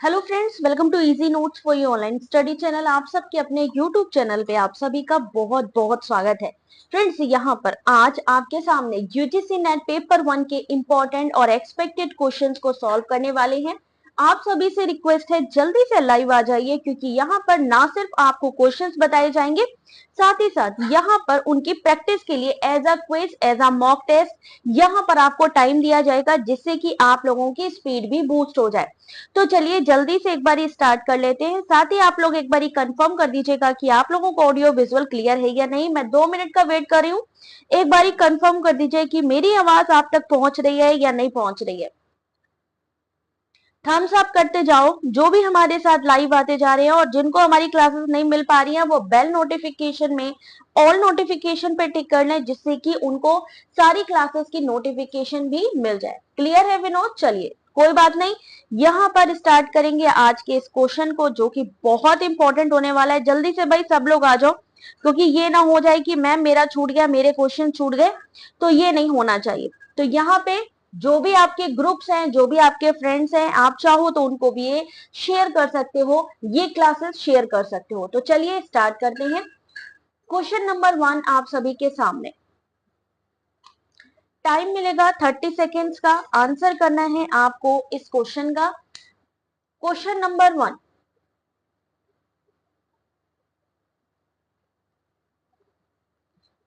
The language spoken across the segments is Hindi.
Hello friends, welcome to easy notes for you online study channel. आप सबके अपने यूट्यूब चैनल पे आप सभी का बहुत बहुत स्वागत है। फ्रेंड्स, यहाँ पर आज आपके सामने यूजीसी नेट पेपर 1 के इम्पोर्टेंट और एक्सपेक्टेड क्वेश्चंस को सॉल्व करने वाले हैं। आप सभी से रिक्वेस्ट है जल्दी से लाइव आ जाइए, क्योंकि यहाँ पर ना सिर्फ आपको क्वेश्चंस बताए जाएंगे, साथ ही साथ यहाँ पर उनकी प्रैक्टिस के लिए as a quiz, as a mock test यहाँ पर आपको टाइम दिया जाएगा, जिससे कि आप लोगों की स्पीड भी बूस्ट हो जाए। तो चलिए जल्दी से एक बारी स्टार्ट कर लेते हैं। साथ ही आप लोग एक बारी कंफर्म कर दीजिएगा कि आप लोगों को ऑडियो विजुअल क्लियर है या नहीं। मैं 2 मिनट का वेट कर रही हूँ, एक बारी कंफर्म कर दीजिए कि मेरी आवाज आप तक पहुंच रही है या नहीं पहुंच रही है। थम्स अप करते जाओ जो भी हमारे साथ लाइव आते जा रहे हैं, और जिनको हमारी क्लासेस नहीं मिल पा रही हैं वो बेल नोटिफिकेशन में ऑल नोटिफिकेशन पे टिक कर लें, जिससे कि उनको सारी क्लासेस की नोटिफिकेशन भी मिल जाए। क्लियर है विनोद? चलिए कोई बात नहीं, यहाँ पर स्टार्ट करेंगे आज के इस क्वेश्चन को, जो कि बहुत इंपॉर्टेंट होने वाला है। जल्दी से भाई सब लोग आ जाओ, क्योंकि ये ना हो जाए कि मैम मेरा छूट गया, मेरे क्वेश्चन छूट गए, तो ये नहीं होना चाहिए। तो यहाँ पे जो भी आपके ग्रुप्स हैं, जो भी आपके फ्रेंड्स हैं, आप चाहो तो उनको भी ये शेयर कर सकते हो, ये क्लासेस शेयर कर सकते हो। तो चलिए स्टार्ट करते हैं। क्वेश्चन नंबर 1 आप सभी के सामने। टाइम मिलेगा 30 सेकेंड्स का। आंसर करना है आपको इस क्वेश्चन का। क्वेश्चन नंबर 1,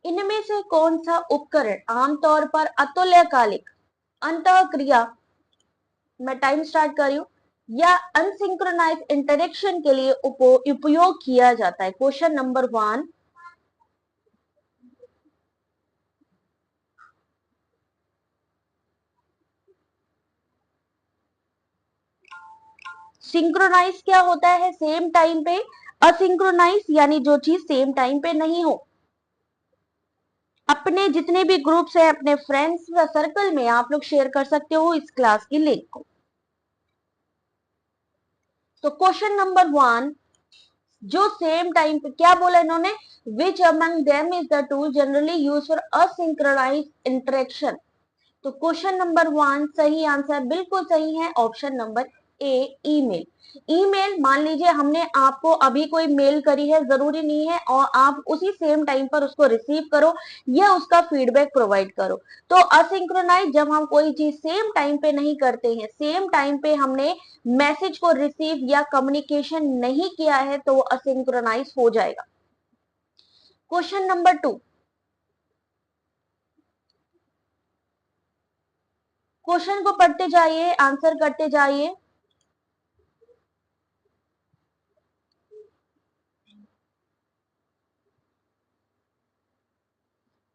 इनमें से कौन सा उपकरण आमतौर पर अतुल्यकालिक अंतःक्रिया, मैं टाइम स्टार्ट कर रही हूं, या अनसिंक्रोनाइज इंटरेक्शन के लिए उपयोग किया जाता है? क्वेश्चन नंबर 1, सिंक्रोनाइज क्या होता है? सेम टाइम पे। असिंक्रोनाइज यानी जो चीज सेम टाइम पे नहीं हो। अपने जितने भी ग्रुप्स हैं, अपने फ्रेंड्स व सर्कल में आप लोग शेयर कर सकते हो इस क्लास की लिंक को। तो क्वेश्चन नंबर 1, जो सेम टाइम पे क्या बोला इन्होंने? Which among them is the tool generally use for asynchronous interaction? तो क्वेश्चन नंबर 1 सही आंसर बिल्कुल सही है, option number A, email. Email, मान लीजिए हमने आपको अभी कोई मेल करी है, जरूरी नहीं है और आप उसी सेम टाइम पर उसको रिसीव करो या उसका फीडबैक प्रोवाइड करो। तो असिंक्रोनाइज जब हम कोई चीज सेम टाइम पे नहीं करते हैं, सेम टाइम पे हमने मैसेज को रिसीव या कम्युनिकेशन नहीं किया है, तो वो असिंक्रोनाइज हो जाएगा। क्वेश्चन नंबर 2, क्वेश्चन को पढ़ते जाइए, आंसर करते जाइए।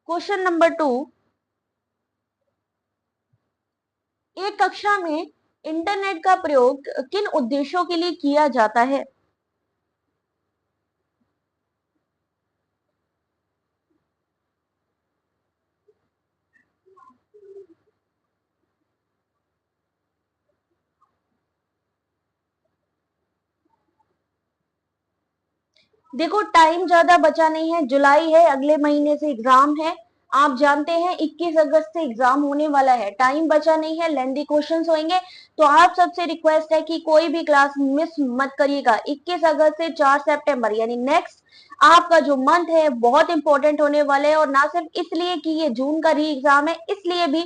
क्वेश्चन नंबर 2, एक कक्षा में इंटरनेट का प्रयोग किन उद्देश्यों के लिए किया जाता है? देखो टाइम ज्यादा बचा नहीं है, जुलाई है, अगले महीने से एग्जाम है। आप जानते हैं 21 अगस्त से एग्जाम होने वाला है, टाइम बचा नहीं है, लेंदी क्वेश्चंस होंगे। तो आप सबसे रिक्वेस्ट है कि कोई भी क्लास मिस मत करिएगा। 21 अगस्त से 4 सितंबर यानी नेक्स्ट आपका जो मंथ है बहुत इंपॉर्टेंट होने वाले है। और ना सिर्फ इसलिए कि ये जून का री एग्जाम है, इसलिए भी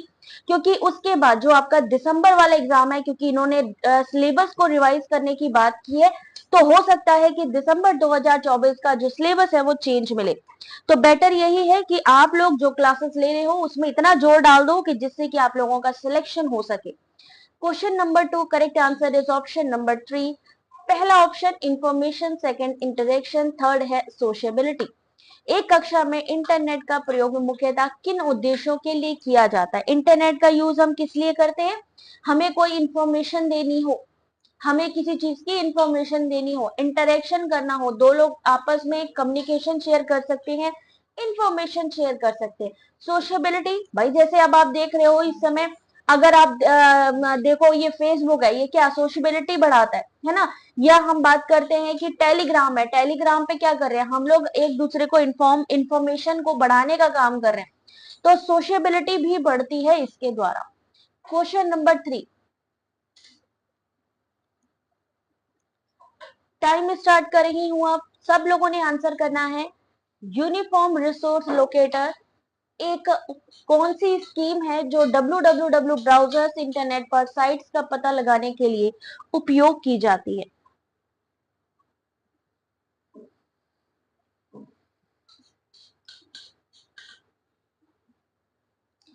क्योंकि उसके बाद जो आपका दिसंबर वाला एग्जाम है, क्योंकि इन्होंने सिलेबस को रिवाइज करने की बात की है, तो हो सकता है कि दिसंबर 2024 का जो सिलेबस है वो चेंज मिले। तो बेटर यही है कि आप लोग जो क्लासेस ले रहे हो उसमें इतना जोर डाल दो कि जिससे कि आप लोगों का सिलेक्शन हो सके। Question number 2, correct answer is option number 3। पहला option information, second interaction, third है सोशेबिलिटी। एक कक्षा में इंटरनेट का प्रयोग मुख्यतः किन उद्देश्यों के लिए किया जाता है? इंटरनेट का यूज हम किस लिए करते हैं? हमें कोई इंफॉर्मेशन देनी हो, हमें किसी चीज की इंफॉर्मेशन देनी हो, इंटरेक्शन करना हो, दो लोग आपस में कम्युनिकेशन शेयर कर सकते हैं, इंफॉर्मेशन शेयर कर सकते हैं। सोशेबिलिटी, भाई जैसे अब आप देख रहे हो इस समय, अगर आप देखो ये फेसबुक है, ये क्या सोशेबिलिटी बढ़ाता है ना। या हम बात करते हैं कि टेलीग्राम है, टेलीग्राम पे क्या कर रहे हैं हम लोग, एक दूसरे को इंफॉर्मेशन को बढ़ाने का काम कर रहे हैं। तो सोशेबिलिटी भी बढ़ती है इसके द्वारा। क्वेश्चन नंबर 3, टाइम स्टार्ट कर रही हूं। अब सब लोगों ने आंसर करना है। यूनिफॉर्म रिसोर्स लोकेटर एक कौन सी स्कीम है जो www ब्राउजर्स इंटरनेट पर साइट्स का पता लगाने के लिए उपयोग की जाती है?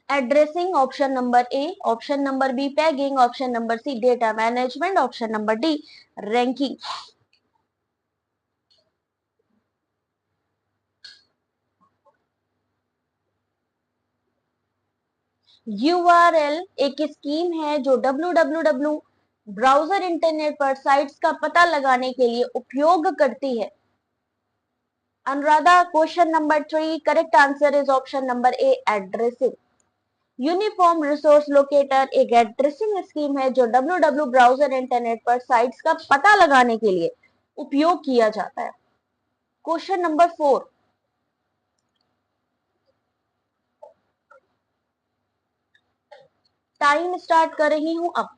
Addressing option number A, option number B tagging, option number C data management, option number D ranking. URL एक स्कीम है जो www ब्राउजर इंटरनेट पर साइट्स का पता लगाने के लिए उपयोग करती है। Anuradha, question number 3 correct answer is option number A addressing. Uniform resource locator एक एड्रेसिंग स्कीम है जो www ब्राउजर इंटरनेट पर साइट्स का पता लगाने के लिए उपयोग किया जाता है। क्वेश्चन नंबर 4, टाइम स्टार्ट कर रही हूं अब।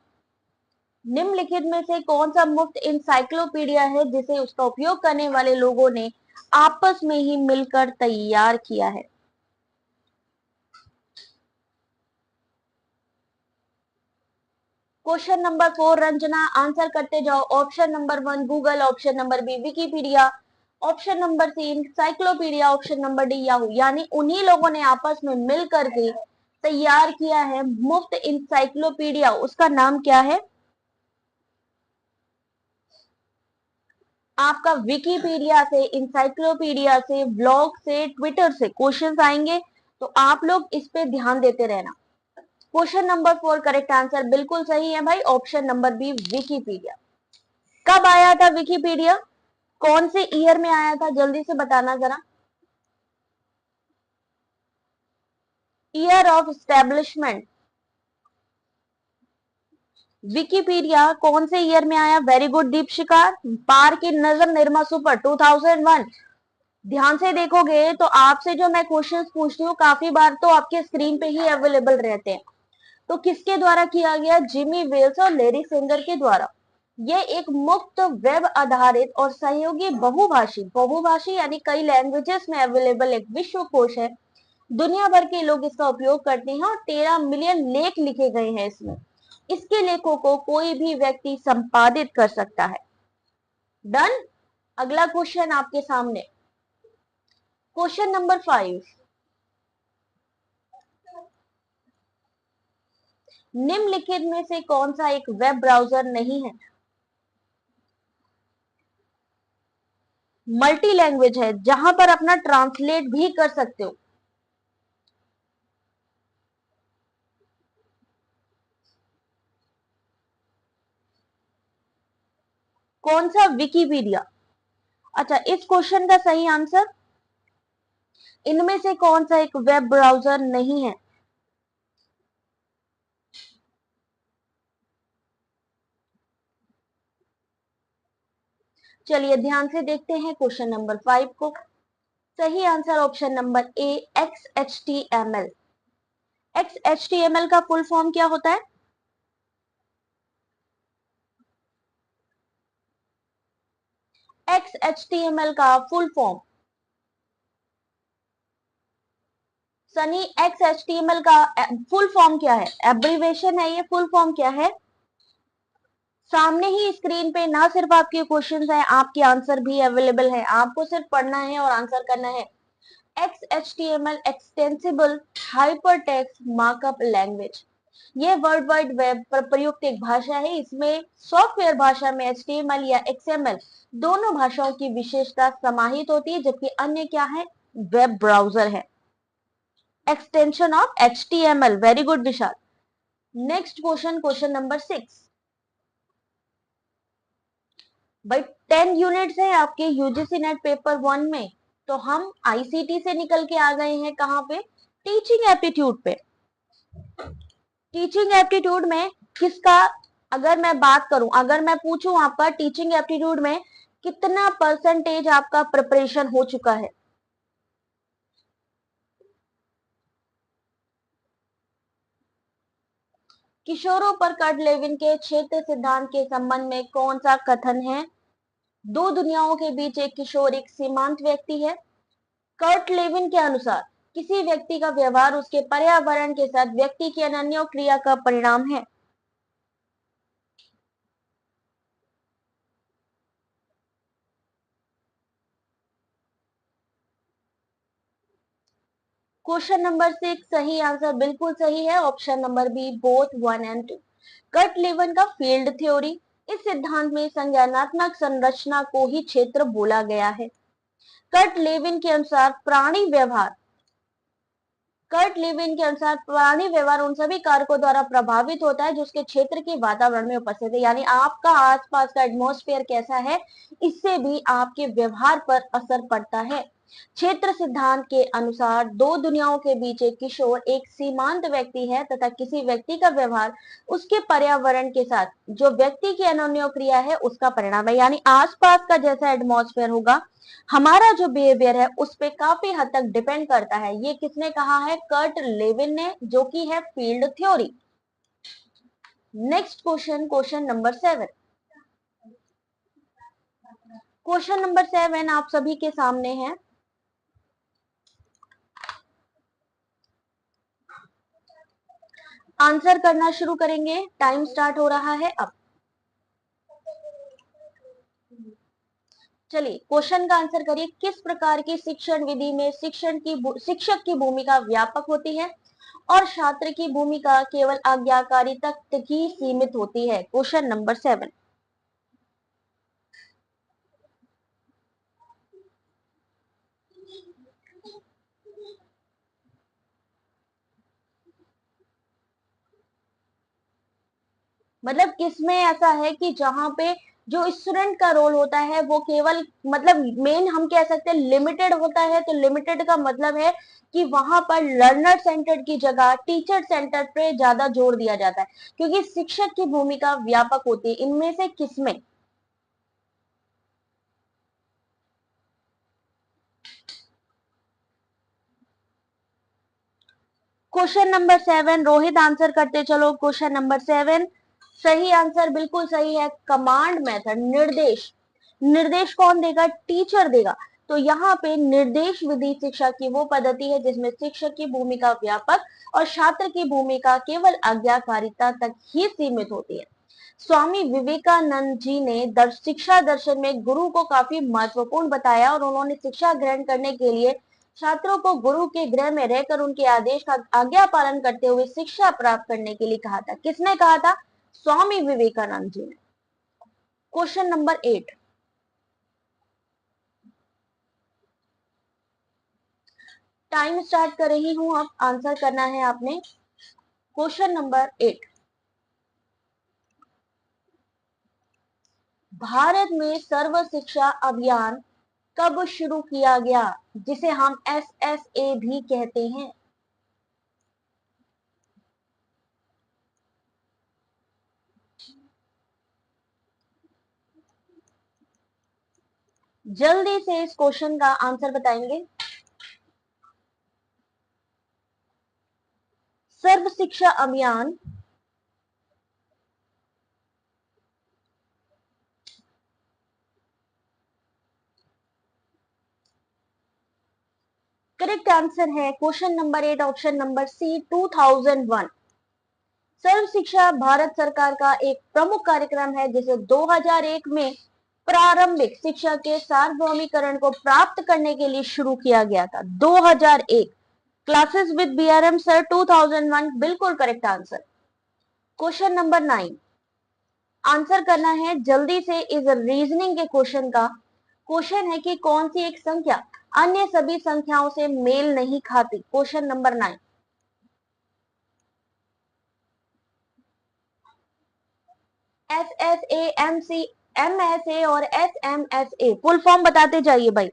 निम्नलिखित में से कौन सा मुफ्त इंसाइक्लोपीडिया है जिसे उसका उपयोग करने वाले लोगों ने आपस में ही मिलकर तैयार किया है? क्वेश्चन नंबर 4 रंजना, आंसर करते जाओ। Option number 1 Google, option number B Wikipedia, option number C encyclopedia, option number D Yahoo. यानी उन्हीं लोगों ने आपस में मिलकर के तैयार किया है मुफ्त इंसाइक्लोपीडिया। उसका नाम क्या है? आपका विकीपीडिया से, इंसाइक्लोपीडिया से, ब्लॉग से, ट्विटर से क्वेश्चंस आएंगे, तो आप लोग इस पे ध्यान देते रहना। क्वेश्चन नंबर 4 करेक्ट आंसर बिल्कुल सही है भाई, ऑप्शन नंबर बी विकीपीडिया। कब आया था विकीपीडिया? कौन से ईयर में आया था? जल्दी से बताना जरा। Year of establishment. विकीपीडिया कौन से ईयर में आया? Very good Deepshikha. पार की नजर निर्मा सुपर 2001। ध्यान से देखोगे तो आपसे जो मैं क्वेश्चंस पूछती हूँ काफी बार तो आपके स्क्रीन पे ही अवेलेबल रहते हैं। तो किसके द्वारा किया गया? जिमी वेल्स और लेरी सिंगर के द्वारा। ये एक मुफ्त वेब आधारित और सहयोगी बहुभाषी बहुभाषी यानी कई लैंग्वेजेस में अवेलेबल एक विश्व कोश है। दुनिया भर के लोग इसका उपयोग करते हैं और 13 मिलियन लेख लिखे गए हैं इसमें। इसके लेखों को कोई भी व्यक्ति संपादित कर सकता है। डन। अगला क्वेश्चन आपके सामने, क्वेश्चन नंबर 5। निम्नलिखित में से कौन सा एक वेब ब्राउजर नहीं है? मल्टी लैंग्वेज है, जहां पर अपना ट्रांसलेट भी कर सकते हो। कौन सा? विकीपीडिया। अच्छा, इस क्वेश्चन का सही आंसर, इनमें से कौन सा एक वेब ब्राउजर नहीं है? चलिए ध्यान से देखते हैं क्वेश्चन नंबर 5 को। सही आंसर ऑप्शन नंबर ए XHTML। XHTML का फुल फॉर्म क्या होता है? XHTML का फुल फॉर्म, सनी, XHTML का फुल फॉर्म क्या है? एब्रीवेशन है ये, फुल फॉर्म क्या है? सामने ही स्क्रीन पे ना सिर्फ आपके क्वेश्चंस है, आपके आंसर भी अवेलेबल है। आपको सिर्फ पढ़ना है और आंसर करना है। XHTML extensible hypertext markup language. ये वर्ल्ड वाइड वेब पर प्रयुक्त एक भाषा है। इसमें सॉफ्टवेयर भाषा में HTML या XML दोनों भाषाओं की विशेषता समाहित होती है, जबकि अन्य क्या है? वेब ब्राउजर है, extension of HTML। Very good Vishal. Next question, question number 6। भाई 10 यूनिट्स है आपके यूजीसी नेट पेपर 1 में, तो हम आईसीटी से निकल के आ गए हैं कहां पे? टीचिंग एप्टीट्यूड पे। टीचिंग एप्टीट्यूड में किसका, अगर मैं बात करूं, अगर मैं पूछूं आपका टीचिंग एप्टीट्यूड में कितना परसेंटेज आपका प्रिपरेशन हो चुका है? किशोरों पर कर्ड लेविन के क्षेत्र सिद्धांत के संबंध में कौन सा कथन है? दो दुनियाओं के बीच एक किशोर एक सीमांत व्यक्ति है। कर्ट लेविन के अनुसार किसी व्यक्ति का व्यवहार उसके पर्यावरण के साथ व्यक्ति की अनन्य क्रिया का परिणाम है। क्वेश्चन नंबर 6 सही आंसर बिल्कुल सही है, ऑप्शन नंबर बी बोथ 1 और 2। कर्ट लेविन का फील्ड थ्योरी, इस सिद्धांत में संज्ञानात्मक संरचना को ही क्षेत्र बोला गया है। कर्ट लेविन के अनुसार प्राणी व्यवहार उन सभी कारकों द्वारा प्रभावित होता है जो उसके क्षेत्र के वातावरण में उपस्थित है। यानी आपका आसपास का एटमॉस्फेयर कैसा है, इससे भी आपके व्यवहार पर असर पड़ता है। क्षेत्र सिद्धांत के अनुसार दो दुनियाओं के बीच एक किशोर एक सीमांत व्यक्ति है तथा किसी व्यक्ति का व्यवहार उसके पर्यावरण के साथ जो व्यक्ति की अनन्य क्रिया है उसका परिणाम है। यानी आसपास का जैसा एटमॉस्फेयर होगा, हमारा जो बिहेवियर है उस पे काफी हद तक डिपेंड करता है। ये किसने कहा है? कर्ट लेविन ने, जो कि है field theory. Next question, question number 7। Question number 7 आप सभी के सामने है। आंसर करना शुरू करेंगे, टाइम स्टार्ट हो रहा है अब। चलिए क्वेश्चन का आंसर करिए। किस प्रकार की शिक्षण विधि में शिक्षक की भूमिका व्यापक होती है और छात्र की भूमिका केवल आज्ञाकारी तक ही सीमित होती है? Question number 7। मतलब किसमें ऐसा है कि जहां पे जो स्टूडेंट का रोल होता है वो केवल मतलब मेन हम कह सकते हैं लिमिटेड होता है। तो लिमिटेड का मतलब है कि वहां पर लर्नर सेंटर्ड की जगह टीचर सेंटर पे ज्यादा जोर दिया जाता है, क्योंकि शिक्षक की भूमिका व्यापक होती है। इनमें से किसमें? क्वेश्चन नंबर 7 रोहित आंसर करते चलो। क्वेश्चन नंबर 7 सही आंसर बिल्कुल सही है, कमांड मेथड, निर्देश। निर्देश कौन देगा? टीचर देगा। तो यहाँ पे निर्देश विधि शिक्षा की वो पद्धति है जिसमें शिक्षक की भूमिका व्यापक और छात्र की भूमिका केवल आज्ञाकारिता तक ही सीमित होती है। स्वामी विवेकानंद जी ने शिक्षा दर्शन में गुरु को काफी महत्वपूर्ण बताया और उन्होंने शिक्षा ग्रहण करने के लिए छात्रों को गुरु के गृह में रहकर उनके आदेश का आज्ञा पालन करते हुए शिक्षा प्राप्त करने के लिए कहा था। किसने कहा था? स्वामी विवेकानंद जी ने। Question number 8। टाइम स्टार्ट कर रही हूं, अब आंसर करना है आपने। Question number 8। भारत में सर्व शिक्षा अभियान कब शुरू किया गया, जिसे हम SSA भी कहते हैं? जल्दी से इस क्वेश्चन का आंसर बताएंगे। सर्व शिक्षा अभियान करेक्ट आंसर है question number 8 option number C 2001। Sarva Shiksha Bharat सरकार का एक प्रमुख कार्यक्रम है जिसे 2001 में प्रारंभिक शिक्षा के सार्वभौमिकरण को प्राप्त करने के लिए शुरू किया गया था। 2001 क्लासेस विद बीआरएम सर 2001 बिल्कुल correct answer. Question number 9 answer करना है जल्दी से इस रीजनिंग के क्वेश्चन का। क्वेश्चन है कि कौन सी एक संख्या अन्य सभी संख्याओं से मेल नहीं खाती? Question number 9। SSA, MSA और SMSA फुल फॉर्म बताते जाइए भाई।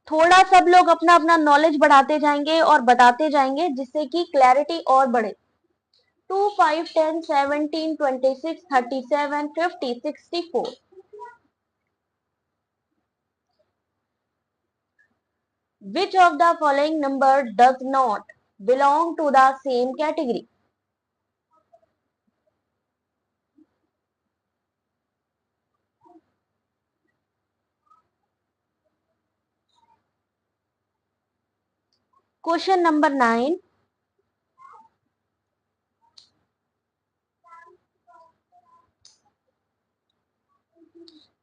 थोड़ा सब लोग अपना अपना नॉलेज बढ़ाते जाएंगे और बताते जाएंगे जिससे कि क्लैरिटी और बढ़े। 2, 5, 10, 17, 26, 37, 50, 64। Which of the following number does not belong to the same category? Question number 9,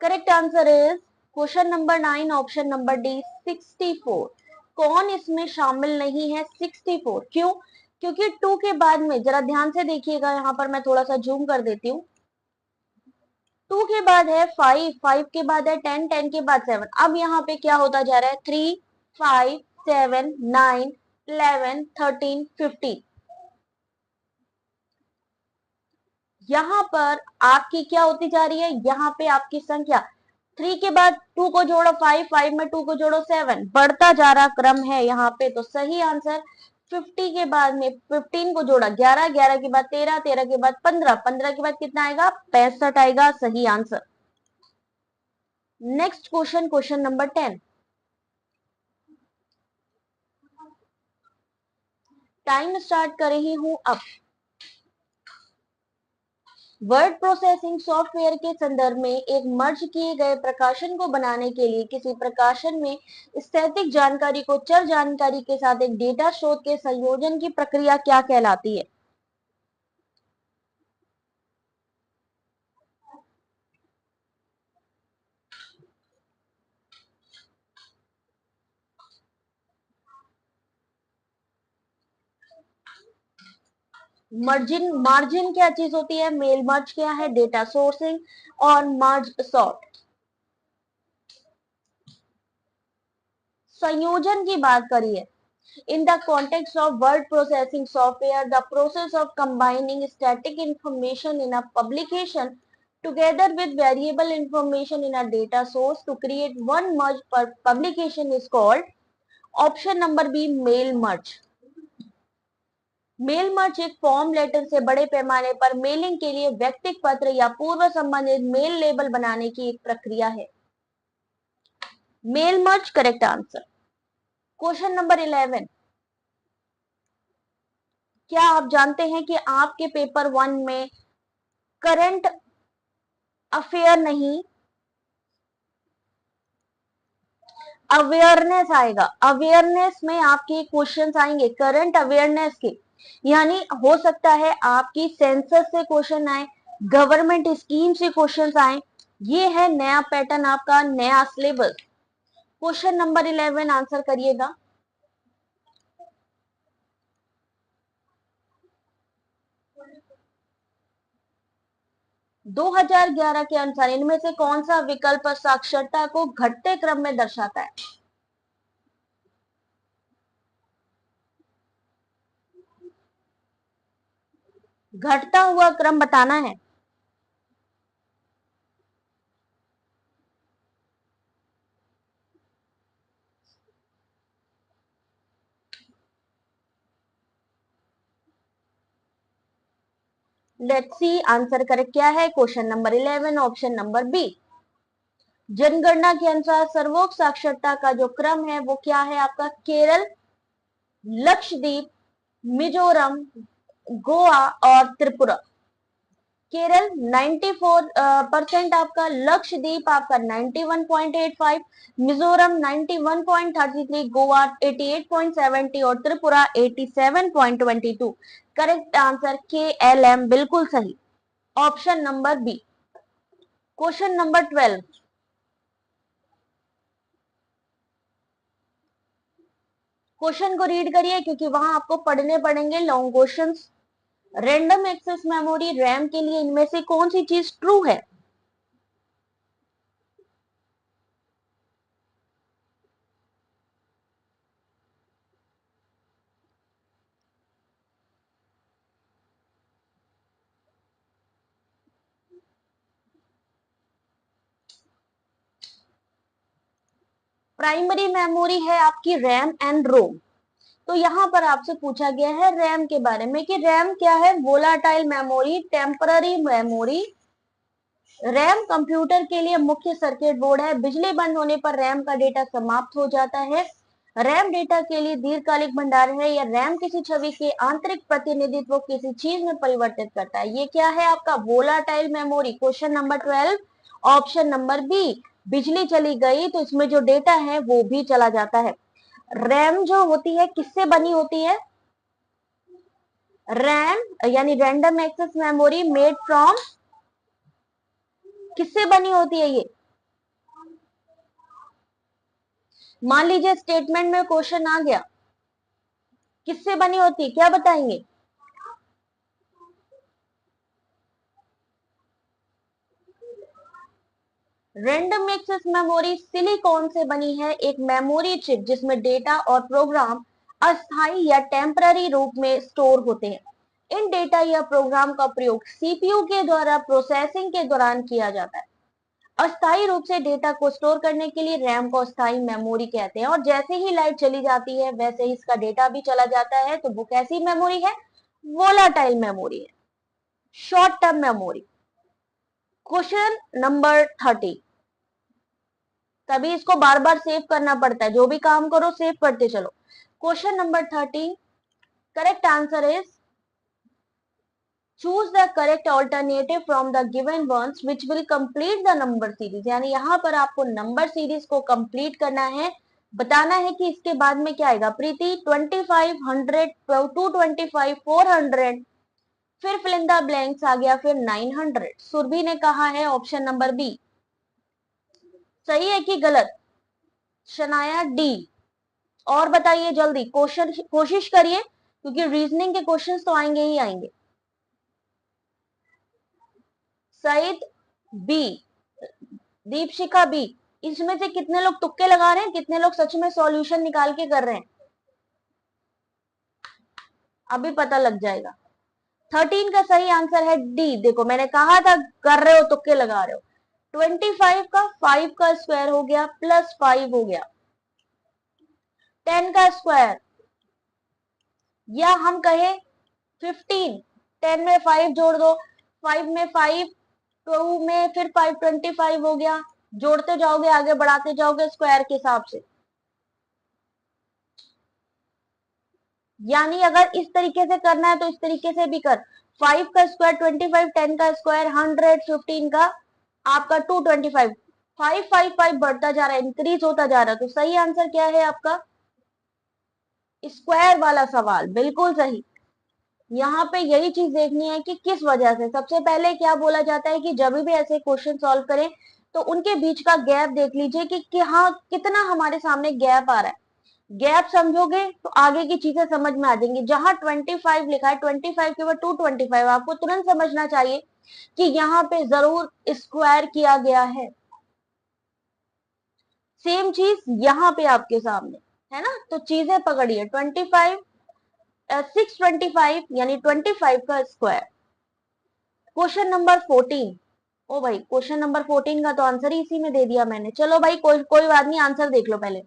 correct answer is question number 9 option number D 64। कौन इसमें शामिल नहीं है 64? क्यों? क्योंकि 2 के बाद में जरा ध्यान से देखिएगा, यहां पर मैं थोड़ा सा जूम कर देती हूँ। 2 के बाद है 5, 5 के बाद है 10, 10 के बाद 7। अब यहाँ पे क्या होता जा रहा है 3, 5, 7, 9, 11, 13, 15। यहाँ पर आपकी क्या होती जा रही है, यहाँ पे आपकी संख्या 3 के बाद 2 को जोड़ो 5, 5 में 2 को जोड़ो 7, बढ़ता जा रहा क्रम है यहाँ पे। तो सही आंसर 50 के बाद में 15 को जोड़ा 11, 11 के बाद 13, 13 के बाद 15, 15 के बाद कितना आएगा 65 आएगा, सही answer. Next question, question number 10। Time start कर रही हूं अब। वर्ड प्रोसेसिंग सॉफ्टवेयर के संदर्भ में एक मर्ज किए गए प्रकाशन को बनाने के लिए किसी प्रकाशन में स्थैतिक जानकारी को चर जानकारी के साथ एक डेटा स्रोत के संयोजन की प्रक्रिया क्या कहलाती है? मार्जिन क्या चीज होती है? मेल मर्ज क्या है? डेटा सोर्सिंग और मर्ज सॉर्ट। संयोजन की बात करिए। In the context of word processing software, the process of combining static information in a publication together with variable information in a data source to create one merge per publication is called option number B mail merge. Mail merge एक फॉर्म लेटर से बड़े पैमाने पर मेलिंग के लिए व्यक्तिगत पत्र या पूर्व संबंधित मेल लेबल बनाने की एक प्रक्रिया है। Mail merge correct answer. Question number 11। क्या आप जानते हैं कि आपके पेपर 1 में करंट अफेयर नहीं, अवेयरनेस आएगा। अवेयरनेस में आपके क्वेश्चंस आएंगे करंट अवेयरनेस के, यानी हो सकता है आपकी सेंसस से क्वेश्चन आए, गवर्नमेंट स्कीम से क्वेश्चंस आए। ये है नया पैटर्न आपका, नया सिलेबस। क्वेश्चन नंबर 11 आंसर करिएगा। 2011 के अनुसार इनमें से कौन सा विकल्प साक्षरता को घटते क्रम में दर्शाता है? घटता हुआ क्रम बताना है। लेट्स सी आंसर करेक्ट क्या है। Question number 11 option number B. जनगणना के अनुसार सर्वोच्च साक्षरता का जो क्रम है वो क्या है आपका? केरल, लक्षद्वीप, मिजोरम, गोवा और त्रिपुरा। केरल 94% आपका, लक्षद्वीप आपका 91.85, मिजोरम 91.33, गोवा 88.70 और त्रिपुरा 87.22। करेक्ट आंसर KLM, बिल्कुल सही, option number B. Question number 12। Question को रीड करिए क्योंकि वहां आपको पढ़ने पड़ेंगे long questions. Random access memory RAM के लिए इनमें से कौन सी चीज ट्रू है? प्राइमरी मेमोरी है आपकी रैम एंड रोम। तो यहाँ पर आपसे पूछा गया है रैम के बारे में कि रैम क्या है? Volatile memory, temporary memory. RAM computer के लिए मुख्य सर्किट बोर्ड है। बिजली बंद होने पर रैम का डेटा समाप्त हो जाता है। रैम डेटा के लिए दीर्घकालिक भंडार है, या रैम किसी छवि के आंतरिक प्रतिनिधित्व को किसी चीज में परिवर्तित करता है। ये क्या है आपका? Volatile memory. Question number 12 option number B. बिजली चली गई तो इसमें जो डेटा है वो भी चला जाता है। रैम जो होती है किससे बनी होती है? रैम यानी random access memory made from, किससे बनी होती है ये? मान लीजिए स्टेटमेंट में क्वेश्चन आ गया, किससे बनी होती है, क्या बताएंगे? रैंडम एक्सेस मेमोरी सिलिकॉन से बनी है, एक मेमोरी चिप जिसमें डेटा और प्रोग्राम अस्थायी या टेम्पररी रूप में स्टोर होते हैं। इन डेटा या प्रोग्राम का प्रयोग सीपीयू के द्वारा प्रोसेसिंग के दौरान किया जाता है। अस्थायी रूप से डेटा को स्टोर करने के लिए रैम को अस्थायी मेमोरी कहते हैं। और जैसे ही लाइट चली जाती है वैसे ही इसका डेटा भी चला जाता है, तो वो कैसी मेमोरी है? वोलाटाइल मेमोरी है, short term memory. Question number 30, तभी इसको बार बार सेव करना पड़ता है, जो भी काम करो सेव करते चलो। Question number 30, correct answer is choose the correct alternative from the given ones which will complete the number series. यानी यहाँ पर आपको नंबर सीरीज को कंप्लीट करना है, बताना है कि इसके बाद में क्या आएगा। प्रीति 25, 100, 225, 400, फिर फिल इन द ब्लैंक्स आ गया, फिर 900। सुरभि ने कहा है ऑप्शन नंबर बी। सही है कि गलत? शनाया डी। और बताइए जल्दी, क्वेश्चन कोशिश करिए क्योंकि रीजनिंग के क्वेश्चंस तो आएंगे ही आएंगे। Saeed B, Deepshikha B. इसमें से कितने लोग तुक्के लगा रहे हैं, कितने लोग सच में सॉल्यूशन निकाल के कर रहे हैं? अभी पता लग जाएगा। 13 का सही आंसर है डी। देखो मैंने कहा था कर रहे हो, तुक्के लगा रहे हो। 25 का 5 का स्क्वायर हो गया प्लस 5 हो गया, 10 का स्क्वायर, या हम कहे 15, 10 में 5 जोड़ दो, 5 में 5, 2 में फिर 5, 25 हो गया। जोड़ते जाओगे, आगे बढ़ाते जाओगे स्क्वायर के हिसाब से। यानी अगर इस तरीके से करना है तो इस तरीके से भी कर। 5 का स्क्वायर 25, 10 का स्क्वायर 100, 15 का आपका 225, 5 5 5 बढ़ता जा रहा है, इंक्रीज होता जा रहा है। तो सही आंसर क्या है आपका? स्क्वायर वाला सवाल बिल्कुल सही। यहाँ पे यही चीज देखनी है कि किस वजह से। सबसे पहले क्या बोला जाता है कि जब भी ऐसे क्वेश्चन सॉल्व करें तो उनके बीच का गैप देख लीजिए कि हाँ कितना हमारे सामने गैप आ रहा है। गैप समझोगे तो आगे की चीजें समझ में आ जाएंगी। जहां 25 लिखा है, 25 के बाद 225, आपको तुरंत समझना चाहिए कि यहाँ पे जरूर स्क्वायर किया गया है। सेम चीज यहाँ पे आपके सामने है ना, तो चीजें पकड़िए। 25, 625 यानी 25 का स्क्वायर। क्वेश्चन नंबर 14, ओ भाई क्वेश्चन नंबर 14 का तो आंसर ही इसी में दे दिया मैंने। चलो भाई कोई बात नहीं, आंसर देख लो पहले।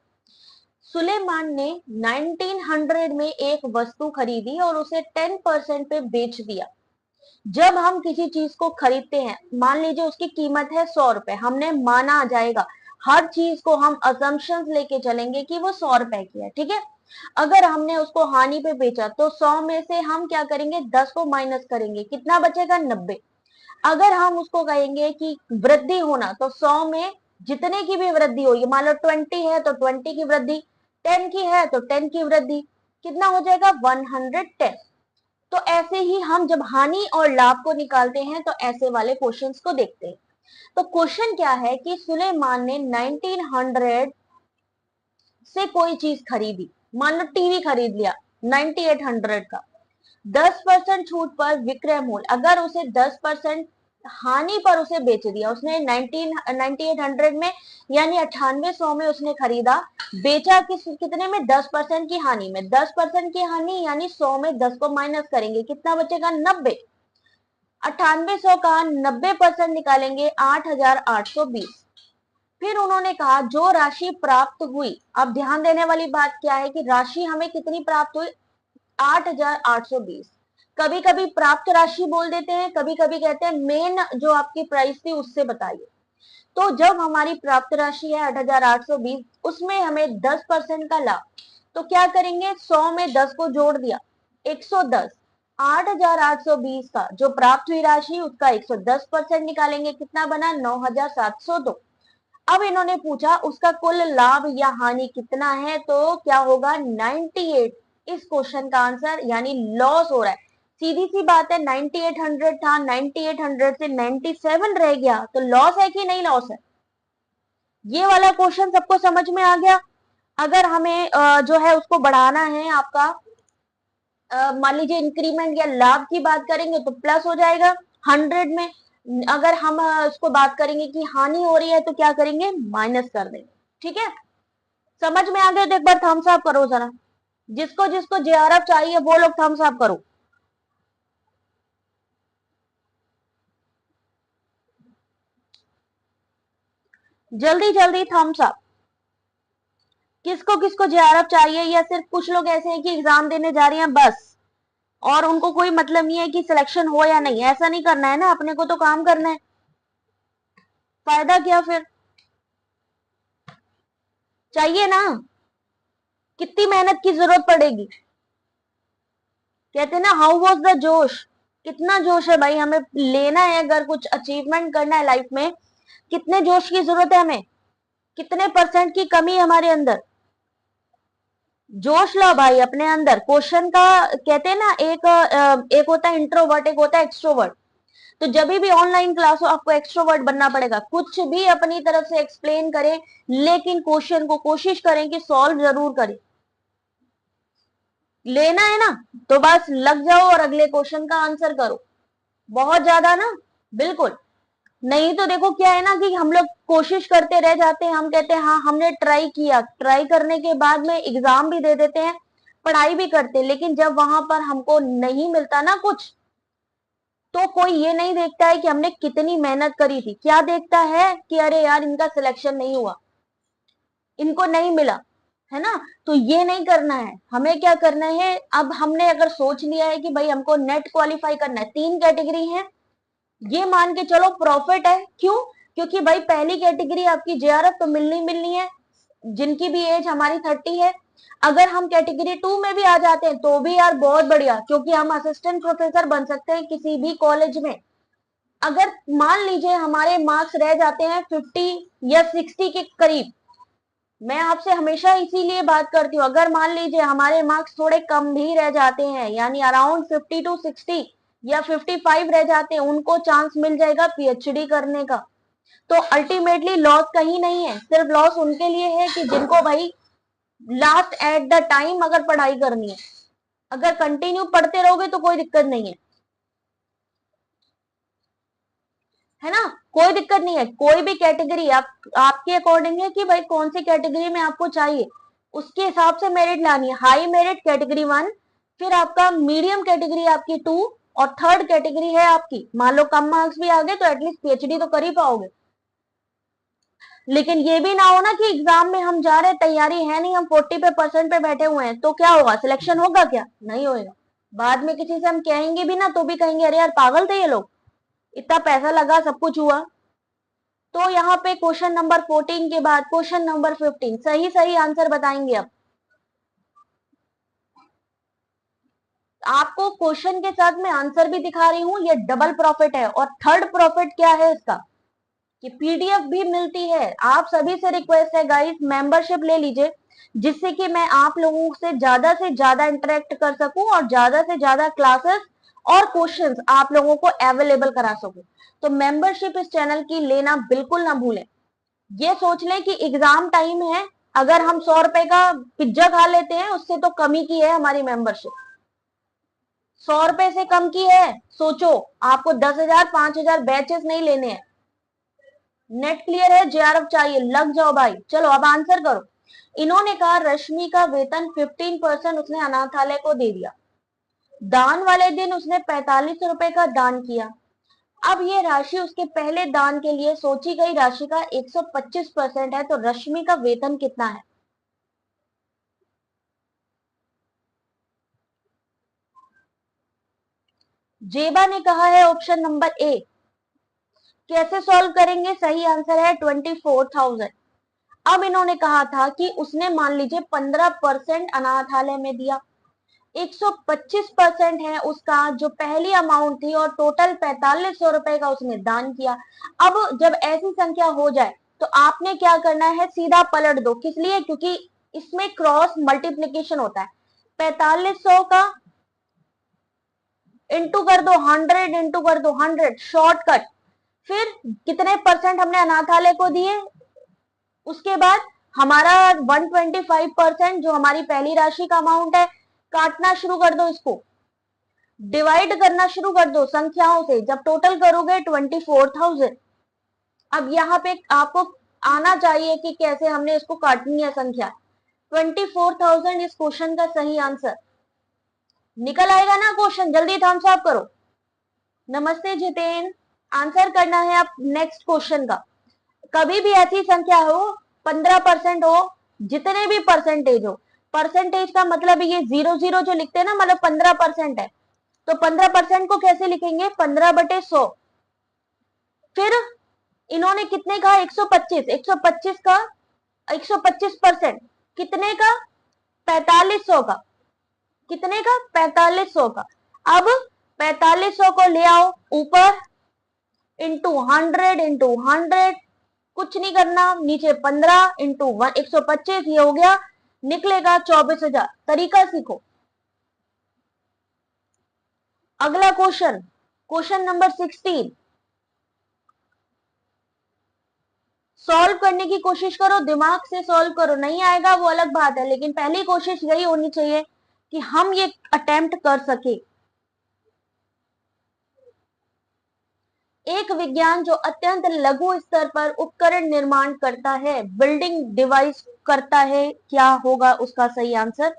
सुलेमान ने 1900 में एक वस्तु खरीदी और उसे 10% पे बेच दिया। जब हम किसी चीज को खरीदते हैं, मान लीजिए उसकी कीमत है 100 रुपए, हमने माना जाएगा, हर चीज को हम असम्पशंस लेके चलेंगे कि वो 100 रुपए की है, ठीक है। अगर हमने उसको हानि पे बेचा तो 100 में से हम क्या करेंगे, 10 को माइनस करेंगे, कितना बचेगा, 90। अगर हम उसको कहेंगे कि वृद्धि होना, तो 100 में जितने की भी वृद्धि होगी, मान लो 20 है तो 20 की वृद्धि, 10 की है तो 10 की वृद्धि, कितना हो जाएगा, 110। तो ऐसे ही हम जब हानि और लाभ को निकालते हैं तो ऐसे वाले क्वेश्चंस को देखते हैं। तो क्वेश्चन क्या है कि सुलेमान ने 1900 से कोई चीज खरीदी, मान लो टीवी खरीद लिया 9800 का, 10% छूट पर विक्रय मूल्य, अगर उसे 10% हानि पर उसे बेच दिया, उसने 9800 में यानी 9800 में उसने खरीदा, बेचा कितने में, 10% की हानि में। 10% की हानि यानी 100 में 10 को माइनस करेंगे, कितना बचेगा, 90। 9800 का 90% निकालेंगे, 8820। फिर उन्होंने कहा जो राशि प्राप्त हुई, अब ध्यान देने वाली बात क्या है कि राशि हमें कितनी प्राप्त हुई, 8820। कभी कभी प्राप्त राशि बोल देते हैं, कभी कभी कहते हैं मेन जो आपकी प्राइस थी उससे बताइए। तो जब हमारी प्राप्त राशि है 8820, उसमें हमें 10% का लाभ, तो क्या करेंगे, 100 में 10 को जोड़ दिया, 110। 8820 का जो प्राप्त हुई राशि उसका 110% निकालेंगे, कितना बना, 9702। अब इन्होंने पूछा उसका कुल लाभ या हानि कितना है, तो क्या होगा 98। इस क्वेश्चन का आंसर यानी लॉस हो रहा है। सीधी सी बात है, 9800 था, 9800 से 97 रह गया, तो लॉस है कि नहीं लॉस है? ये वाला क्वेश्चन सबको समझ में आ गया। अगर हमें जो है उसको बढ़ाना है आपका, मान लीजिए इंक्रीमेंट या लाभ की बात करेंगे तो प्लस हो जाएगा 100 में। अगर हम उसको बात करेंगे कि हानि हो रही है तो क्या करेंगे, माइनस कर देंगे। ठीक है, समझ में आ गया तो एक बार थम्स अप करो जरा। जिसको जिसको जेआरएफ चाहिए वो लोग थम्स अप करो। जल्दी जल्दी थम्स अप। किसको किसको जेआरएफ चाहिए, या सिर्फ कुछ लोग ऐसे हैं कि एग्जाम देने जा रही हैं बस, और उनको कोई मतलब नहीं है कि सिलेक्शन हो या नहीं? ऐसा नहीं करना है ना, अपने को तो काम करना है, फायदा क्या फिर? चाहिए ना, कितनी मेहनत की जरूरत पड़ेगी? कहते हैं ना, हाउ वॉज द जोश। कितना जोश है भाई, हमें लेना है अगर कुछ अचीवमेंट करना है लाइफ में, कितने जोश की जरूरत है हमें, कितने परसेंट की कमी है हमारे अंदर? जोश लो भाई अपने अंदर। क्वेश्चन का कहते हैं ना, एक होता है इंट्रोवर्ट, एक होता है एक्सट्रोवर्ट। तो जब भी ऑनलाइन क्लास हो आपको एक्सट्रोवर्ट बनना पड़ेगा, कुछ भी अपनी तरफ से एक्सप्लेन करें, लेकिन क्वेश्चन को कोशिश करें कि सॉल्व जरूर करें। लेना है ना, तो बस लग जाओ और अगले क्वेश्चन का आंसर करो। बहुत ज्यादा ना, बिल्कुल नहीं। तो देखो क्या है ना कि हम लोग कोशिश करते रह जाते हैं, हम कहते हैं हाँ हमने ट्राई किया, ट्राई करने के बाद में एग्जाम भी दे देते हैं, पढ़ाई भी करते हैं, लेकिन जब वहां पर हमको नहीं मिलता ना कुछ, तो कोई ये नहीं देखता है कि हमने कितनी मेहनत करी थी। क्या देखता है कि अरे यार इनका सिलेक्शन नहीं हुआ, इनको नहीं मिला, है ना? तो ये नहीं करना है। हमें क्या करना है, अब हमने अगर सोच लिया है कि भाई हमको नेट क्वालिफाई करना है, 3 कैटेगरी है, ये मान के चलो प्रॉफिट है। क्यों? क्योंकि भाई पहली कैटेगरी आपकी जेआरएफ तो मिलनी मिलनी है, जिनकी भी एज हमारी 30 है। अगर हम कैटेगरी 2 में भी आ जाते हैं तो भी यार बहुत बढ़िया, क्योंकि हम असिस्टेंट प्रोफेसर बन सकते हैं किसी भी कॉलेज में। अगर मान लीजिए हमारे मार्क्स रह जाते हैं 50 या 60 के करीब, मैं आपसे हमेशा इसीलिए बात करती हूँ, अगर मान लीजिए हमारे मार्क्स थोड़े कम भी रह जाते हैं, यानी अराउंड 50 टू 60 या 55 रह जाते हैं, उनको चांस मिल जाएगा पीएचडी करने का। तो अल्टीमेटली लॉस कहीं नहीं है, सिर्फ लॉस उनके लिए है कि जिनको भाई लास्ट एट द टाइम अगर पढ़ाई करनी है। अगर कंटिन्यू पढ़ते रहोगे तो कोई दिक्कत नहीं है, है ना? कोई दिक्कत नहीं है। कोई भी कैटेगरी आपके अकॉर्डिंग है कि भाई कौन सी कैटेगरी में आपको चाहिए, उसके हिसाब से मेरिट लानी है। हाई मेरिट कैटेगरी 1, फिर आपका मीडियम कैटेगरी आपकी 2, और थर्ड कैटेगरी है आपकी, मान लो कम मार्क्स भी आ गए तो एटलीस्ट पीएचडी तो कर ही पाओगे। लेकिन ये भी ना हो ना कि एग्जाम में हम जा रहे हैं, तैयारी है नहीं, हम 40 पे परसेंट पे बैठे हुए हैं, तो क्या होगा, सिलेक्शन होगा क्या? नहीं होगा। बाद में किसी से हम कहेंगे भी ना तो भी कहेंगे अरे यार पागल थे ये लोग, इतना पैसा लगा सब कुछ हुआ। तो यहाँ पे क्वेश्चन नंबर 14 के बाद क्वेश्चन नंबर 15, सही सही आंसर बताएंगे। अब आपको क्वेश्चन के साथ में आंसर भी दिखा रही हूँ, ये डबल प्रॉफिट है। और थर्ड प्रॉफिट क्या है इसका, कि पीडीएफ भी मिलती है। आप सभी से रिक्वेस्ट है गाइस, मेंबरशिप ले लीजिए, जिससे कि मैं आप लोगों से ज्यादा इंटरेक्ट कर सकूं और ज्यादा से ज्यादा क्लासेस और क्वेश्चंस आप लोगों को अवेलेबल करा सकूं। तो मेंबरशिप इस चैनल की लेना बिल्कुल ना भूलें। ये सोच लें कि एग्जाम टाइम है, अगर हम 100 रुपए का पिज्जा खा लेते हैं उससे तो कमी की है हमारी मेंबरशिप, 100 रुपए से कम की है। सोचो, आपको 10,000 5,000 बैचेस नहीं लेने हैं। नेट क्लियर है, जेआरएफ चाहिए, लग जाओ भाई। चलो अब आंसर करो। इन्होंने कहा रश्मि का वेतन 15% उसने अनाथालय को दे दिया, दान वाले दिन उसने 45 रुपए का दान किया। अब ये राशि उसके पहले दान के लिए सोची गई राशि का 125% है, तो रश्मि का वेतन कितना है? जेबा ने कहा है ऑप्शन नंबर ए। कैसे सॉल्व करेंगे, सही आंसर है 24,000। अब इन्होंने कहा था कि उसने मान लीजिए 15% अनाथालय में दिया, 125% है उसका जो पहली अमाउंट थी, और टोटल 4500 रुपए का उसने दान किया। अब जब ऐसी संख्या हो जाए तो आपने क्या करना है, सीधा पलट दो। किस लिए? क्योंकि इसमें क्रॉस मल्टीप्लीकेशन होता है। 4500 का इंटू कर दो 100, इंटू कर दो 100, शॉर्टकट। फिर कितने परसेंट हमने अनाथालय को दिए, उसके बाद हमारा 125% जो हमारी पहली राशि का अमाउंट है, काटना शुरू कर दो, इसको डिवाइड करना शुरू कर दो संख्याओं से। जब टोटल करोगे 24,000। अब यहाँ पे आपको आना चाहिए कि कैसे हमने इसको काटनी है संख्या। 24,000 इस क्वेश्चन का सही आंसर निकल आएगा ना क्वेश्चन? जल्दी थम्स अप करो। नमस्ते जितेन, आंसर करना है आप नेक्स्ट क्वेश्चन का। कभी भी ऐसी संख्या हो, 15% हो, जितने भी परसेंटेज हो, परसेंटेज का मतलब ये 00 जो लिखते हैं ना, मतलब 15% है, तो 15% को कैसे लिखेंगे? 15/100। फिर इन्होंने कितने कहा? 125। 125 का 125% कितने का? 4500 का। कितने का? 4500 का। अब 4500 को ले आओ ऊपर, इंटू 100, इंटू 100, कुछ नहीं करना, नीचे 15 इंटू 125, ये हो गया, निकलेगा 24,000। तरीका सीखो। अगला क्वेश्चन, क्वेश्चन नंबर 16। सॉल्व करने की कोशिश करो, दिमाग से सॉल्व करो। नहीं आएगा वो अलग बात है, लेकिन पहली कोशिश यही होनी चाहिए कि हम ये अटेम्प्ट कर सके। एक विज्ञान जो अत्यंत लघु स्तर पर उपकरण निर्माण करता है, बिल्डिंग डिवाइस करता है, क्या होगा उसका सही आंसर?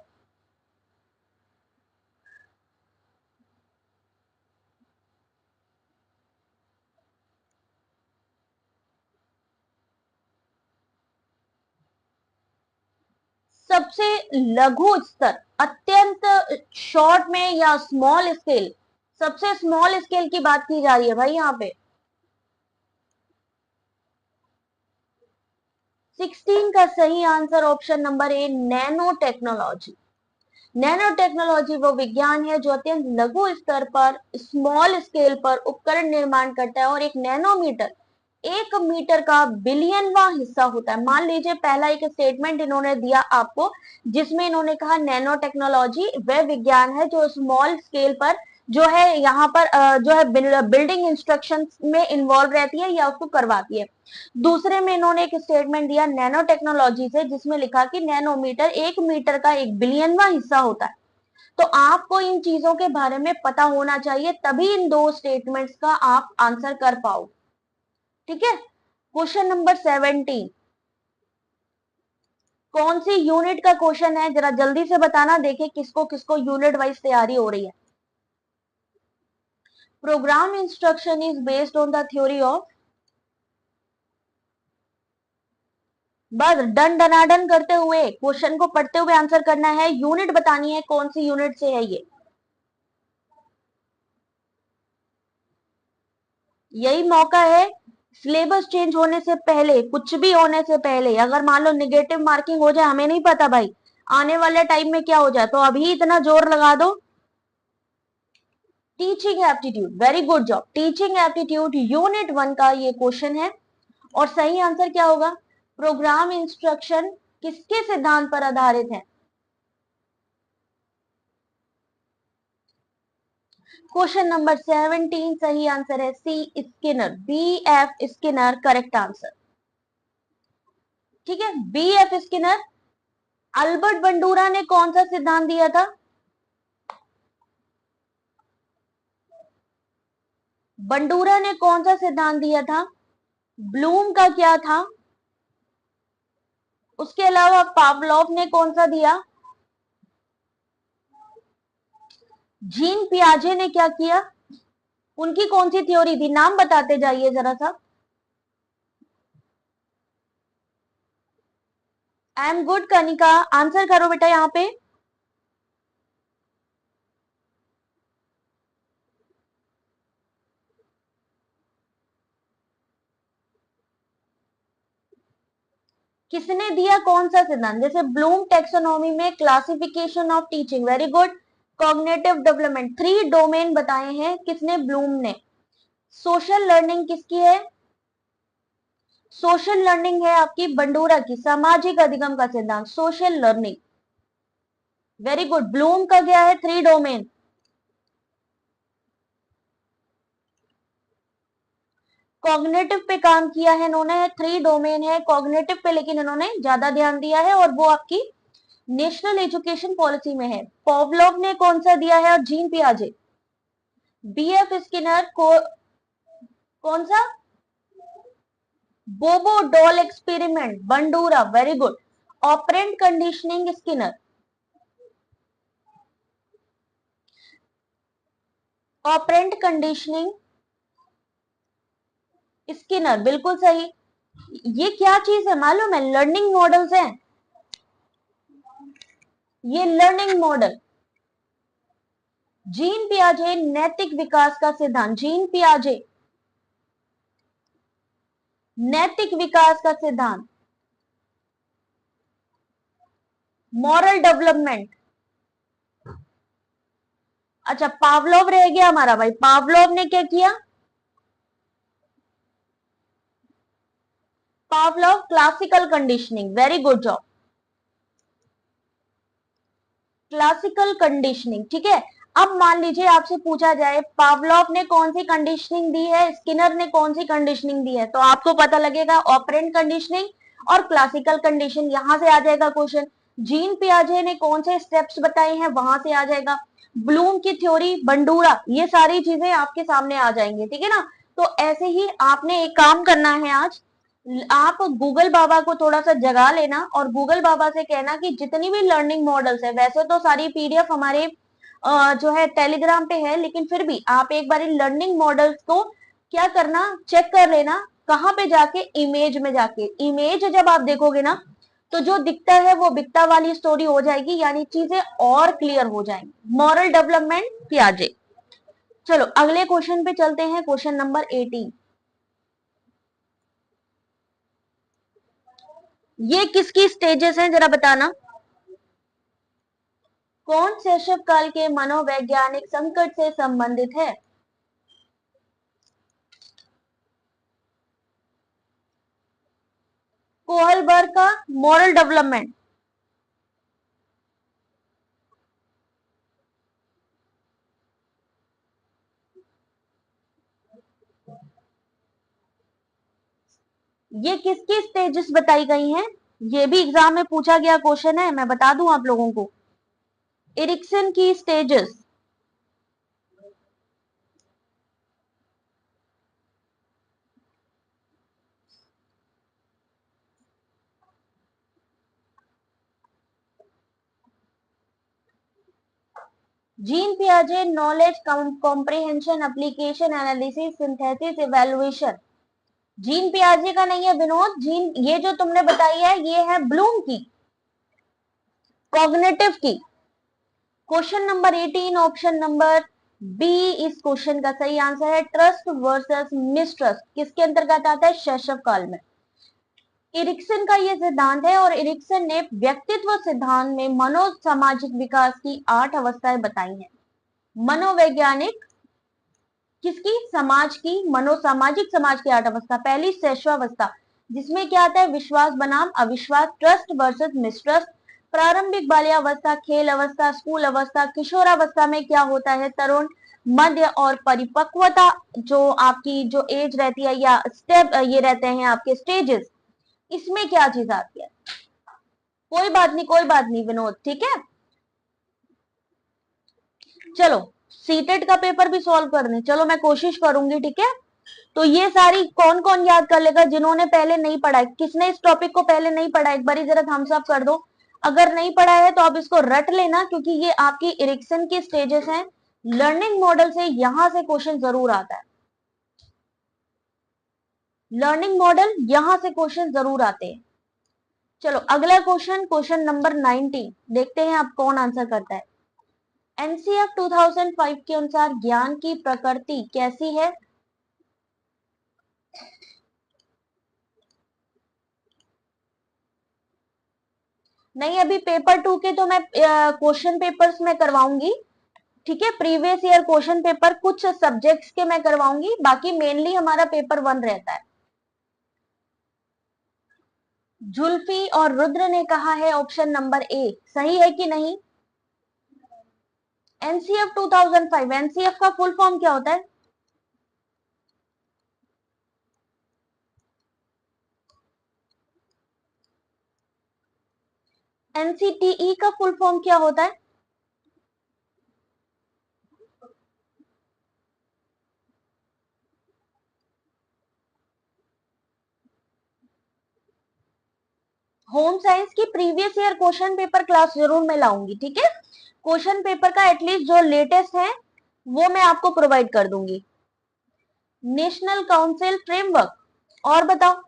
सबसे लघु स्तर, अत्यंत शॉर्ट में या स्मॉल स्केल? सबसे स्मॉल स्केल की बात की जा रही है भाई यहाँ पे। 16 का सही आंसर ऑप्शन नंबर ए, नैनो टेक्नोलॉजी। नैनो टेक्नोलॉजी वो विज्ञान है जो अत्यंत लघु स्तर पर, स्मॉल स्केल पर उपकरण निर्माण करता है, और एक नैनोमीटर 1 मीटर का बिलियनवा हिस्सा होता है। मान लीजिए पहला एक स्टेटमेंट इन्होंने दिया आपको, जिसमें इन्होंने कहा नैनो टेक्नोलॉजी वह विज्ञान है जो स्मॉल स्केल पर, जो है यहाँ पर जो है बिल्डिंग इंस्ट्रक्शन में इन्वॉल्व रहती है या उसको करवाती है। दूसरे में इन्होंने एक स्टेटमेंट दिया नैनो टेक्नोलॉजी से, जिसमें लिखा कि नैनोमीटर 1 मीटर का 1 बिलियनवा हिस्सा होता है। तो आपको इन चीजों के बारे में पता होना चाहिए, तभी इन दो स्टेटमेंट्स का आप आंसर कर पाओ। ठीक है, क्वेश्चन नंबर 17। कौन सी यूनिट का क्वेश्चन है, जरा जल्दी से बताना, देखे किसको किसको यूनिट वाइज तैयारी हो रही है। Programme instruction is based on the theory of, बस डन डनाडन करते हुए क्वेश्चन को पढ़ते हुए आंसर करना है। यूनिट बतानी है, कौन सी यूनिट से है ये। यही मौका है, सिलेबस चेंज होने से पहले, कुछ भी होने से पहले, अगर मान लो निगेटिव मार्किंग हो जाए, हमें नहीं पता भाई आने वाले टाइम में क्या हो जाए, तो अभी इतना जोर लगा दो। Teaching aptitude, very good job. Teaching aptitude unit 1 का ये क्वेश्चन है, और सही आंसर क्या होगा? प्रोग्राम इंस्ट्रक्शन किसके सिद्धांत पर आधारित है? क्वेश्चन नंबर 17 सही आंसर है C, Skinner, B F Skinner correct answer. ठीक है, B F Skinner. Albert Bandura ने कौन सा सिद्धांत दिया था? बंडूरा ने कौन सा सिद्धांत दिया था? ब्लूम का क्या था? उसके अलावा पावलोव ने कौन सा दिया? जीन पियाजे ने क्या किया? उनकी कौन सी थ्योरी थी? नाम बताते जाइए जरा सा। I am good Kanika, answer करो बेटा यहाँ पे। किसने दिया कौन सा सिद्धांत? जैसे ब्लूम टेक्सोनॉमी में classification of teaching, very good. Cognitive development, 3 domain बताए हैं किसने? ब्लूम ने। सोशल लर्निंग किसकी है? सोशल लर्निंग है आपकी बंडूरा की, सामाजिक अधिगम का सिद्धांत, social learning. Very good. Bloom का क्या है? Three domain. कॉग्निटिव पे काम किया है इन्होंने, थ्री डोमेन है कॉग्निटिव पे, लेकिन इन्होंने ज्यादा ध्यान दिया है और वो आपकी नेशनल एजुकेशन पॉलिसी में है। पॉवलोव ने कौन सा दिया है? और जीन पियाजे। बीएफ स्किनर को कौन सा? बोबो doll experiment, Bandura. Very good. Operant conditioning, Skinner. Operant conditioning, Skinner, बिल्कुल सही। ये क्या चीज है मालूम है? लर्निंग मॉडल्स हैं ये, लर्निंग मॉडल। जीन पियाजे, नैतिक विकास का सिद्धांत, जीन पियाजे, नैतिक विकास का सिद्धांत। Moral development. अच्छा, पावलोव रह गया हमारा भाई। पावलोव ने क्या किया? Pavlov classical conditioning. Very good job. Classical conditioning, ठीक है। अब मान लीजिए आपसे पूछा जाए पावलोव ने कौन सी कंडीशनिंग दी है, स्किनर ने कौन सी कंडीशनिंग दी है, तो आपको पता लगेगा ऑपरेंट कंडीशनिंग और क्लासिकल कंडीशन, यहां से आ जाएगा क्वेश्चन। जीन पियाजे ने कौन से स्टेप्स बताए हैं, वहां से आ जाएगा। ब्लूम की थ्योरी, बंडूरा, ये सारी चीजें आपके सामने आ जाएंगे, ठीक है ना। तो ऐसे ही आपने एक काम करना है आज, आप गूगल बाबा को थोड़ा सा जगा लेना और गूगल बाबा से कहना कि जितनी भी लर्निंग मॉडल्स है, वैसे तो सारी पीडीएफ हमारे जो है टेलीग्राम पे है, लेकिन फिर भी आप एक बार लर्निंग मॉडल्स को क्या करना, चेक कर लेना। कहां पे जाके? इमेज में जाके। इमेज जब आप देखोगे ना, तो जो दिखता है वो बिकता वाली स्टोरी हो जाएगी, यानी चीजें और क्लियर हो जाएंगी। मॉरल डेवलपमेंट पियाजे। चलो अगले क्वेश्चन पे चलते हैं, क्वेश्चन नंबर 18। ये किसकी स्टेजेस हैं जरा बताना। कौन शैशव काल के मनोवैज्ञानिक संकट से संबंधित है? कोहलबर्ग का मॉरल डेवलपमेंट। ये किसकी स्टेजेस बताई गई हैं? ये भी एग्जाम में पूछा गया क्वेश्चन है, मैं बता दूं आप लोगों को। एरिक्सन की स्टेजेस। जीन पियाजे, knowledge comprehension, application, analysis, synthesis, evaluation. Jean पियाजे का नहीं है विनोद, जीन ये जो तुमने बताई है ये है ब्लूम की, कॉग्निटिव की। Question number 18 option number B इस क्वेश्चन का सही आंसर है। ट्रस्ट वर्सेस मिसट्रस्ट किसके अंतर्गत आता है? शैशव काल में। इरिक्सन का ये सिद्धांत है और इरिक्सन ने व्यक्तित्व सिद्धांत में मनोसामाजिक विकास की 8 अवस्थाएं बताई हैं। मनोवैज्ञानिक किसकी? समाज की, मनोसामाजिक समाज की 8 अवस्था। पहली शैशवावस्था, जिसमें क्या आता है? विश्वास बनाम अविश्वास, ट्रस्ट वर्सेस मिसट्रस्ट। प्रारंभिक बाल्यावस्था, खेल अवस्था, स्कूल अवस्था। किशोरावस्था में क्या होता है? तरुण, मध्य और परिपक्वता, जो आपकी जो एज रहती है या स्टेप ये रहते हैं आपके स्टेजेस, इसमें क्या चीज आती है? कोई बात नहीं, कोई बात नहीं विनोद, ठीक है। चलो सीटेट का पेपर भी सॉल्व कर दें, चलो मैं कोशिश करूंगी, ठीक है। तो ये सारी कौन कौन याद कर लेगा जिन्होंने पहले नहीं पढ़ा है? किसने इस टॉपिक को पहले नहीं पढ़ा है? एक बार जरा थम्स अप कर दो। अगर नहीं पढ़ा है तो आप इसको रट लेना, क्योंकि ये आपकी इरिक्सन की स्टेजेस हैं। लर्निंग मॉडल से यहां से क्वेश्चन जरूर आता है। लर्निंग मॉडल यहां से क्वेश्चन जरूर आते हैं। चलो अगला क्वेश्चन, क्वेश्चन नंबर 19, देखते हैं आप कौन आंसर करता है। एनसीएफ 2005 के अनुसार ज्ञान की प्रकृति कैसी है? नहीं, अभी पेपर 2 के तो मैं क्वेश्चन पेपर्स में करवाऊंगी, ठीक है। प्रीवियस ईयर क्वेश्चन पेपर कुछ सब्जेक्ट्स के मैं करवाऊंगी, बाकी मेनली हमारा पेपर 1 रहता है। जुल्फी और रुद्र ने कहा है ऑप्शन नंबर ए, सही है कि नहीं? एनसीएफ 2005, एनसीएफ का फुल फॉर्म क्या होता है? एनसीटीई का फुल फॉर्म क्या होता है? होम साइंस की previous year question paper class जरूर मैं लाऊंगी, ठीक है? क्वेश्चन पेपर का एटलीस्ट जो लेटेस्ट है वो मैं आपको प्रोवाइड कर दूंगी। नेशनल काउंसिल फ्रेमवर्क, और बताओ।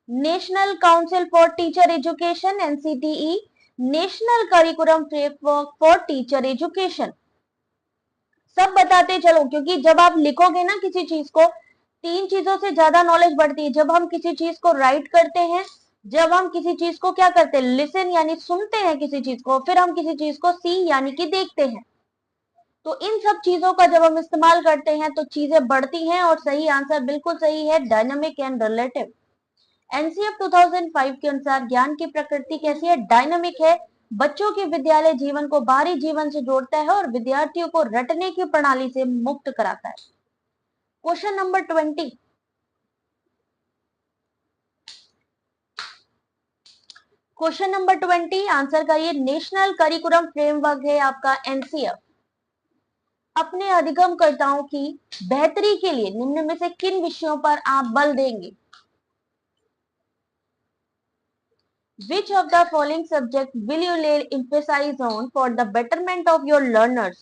National council for teacher education, NCTE, national curriculum framework for teacher education. सब बताते चलो, क्योंकि जब आप लिखोगे ना किसी चीज को, तीन चीजों से ज्यादा नॉलेज बढ़ती है। जब हम किसी चीज को राइट करते हैं, जब हम किसी चीज को क्या करते हैं, लिसन यानी सुनते हैं किसी चीज को, फिर हम किसी चीज को सी यानी कि देखते हैं। तो इन सब चीजों का जब हम इस्तेमाल करते हैं तो चीजें बढ़ती हैं। और सही आंसर बिल्कुल सही है, डायनामिक एंड रिलेटिव। एनसीएफ 2005 के अनुसार ज्ञान की प्रकृति कैसी है? डायनामिक है। बच्चों के विद्यालय जीवन को बाहरी जीवन से जोड़ता है और विद्यार्थियों को रटने की प्रणाली से मुक्त कराता है। Question number 20। Question number 20 answer करिए। नेशनल करिकुलम फ्रेमवर्क है आपका एनसीएफ। अपने अधिगमकर्ताओं की बेहतरी के लिए निम्न में से किन विषयों पर आप बल देंगे? Which of the following subject will you lay emphasis on for the betterment of your learners?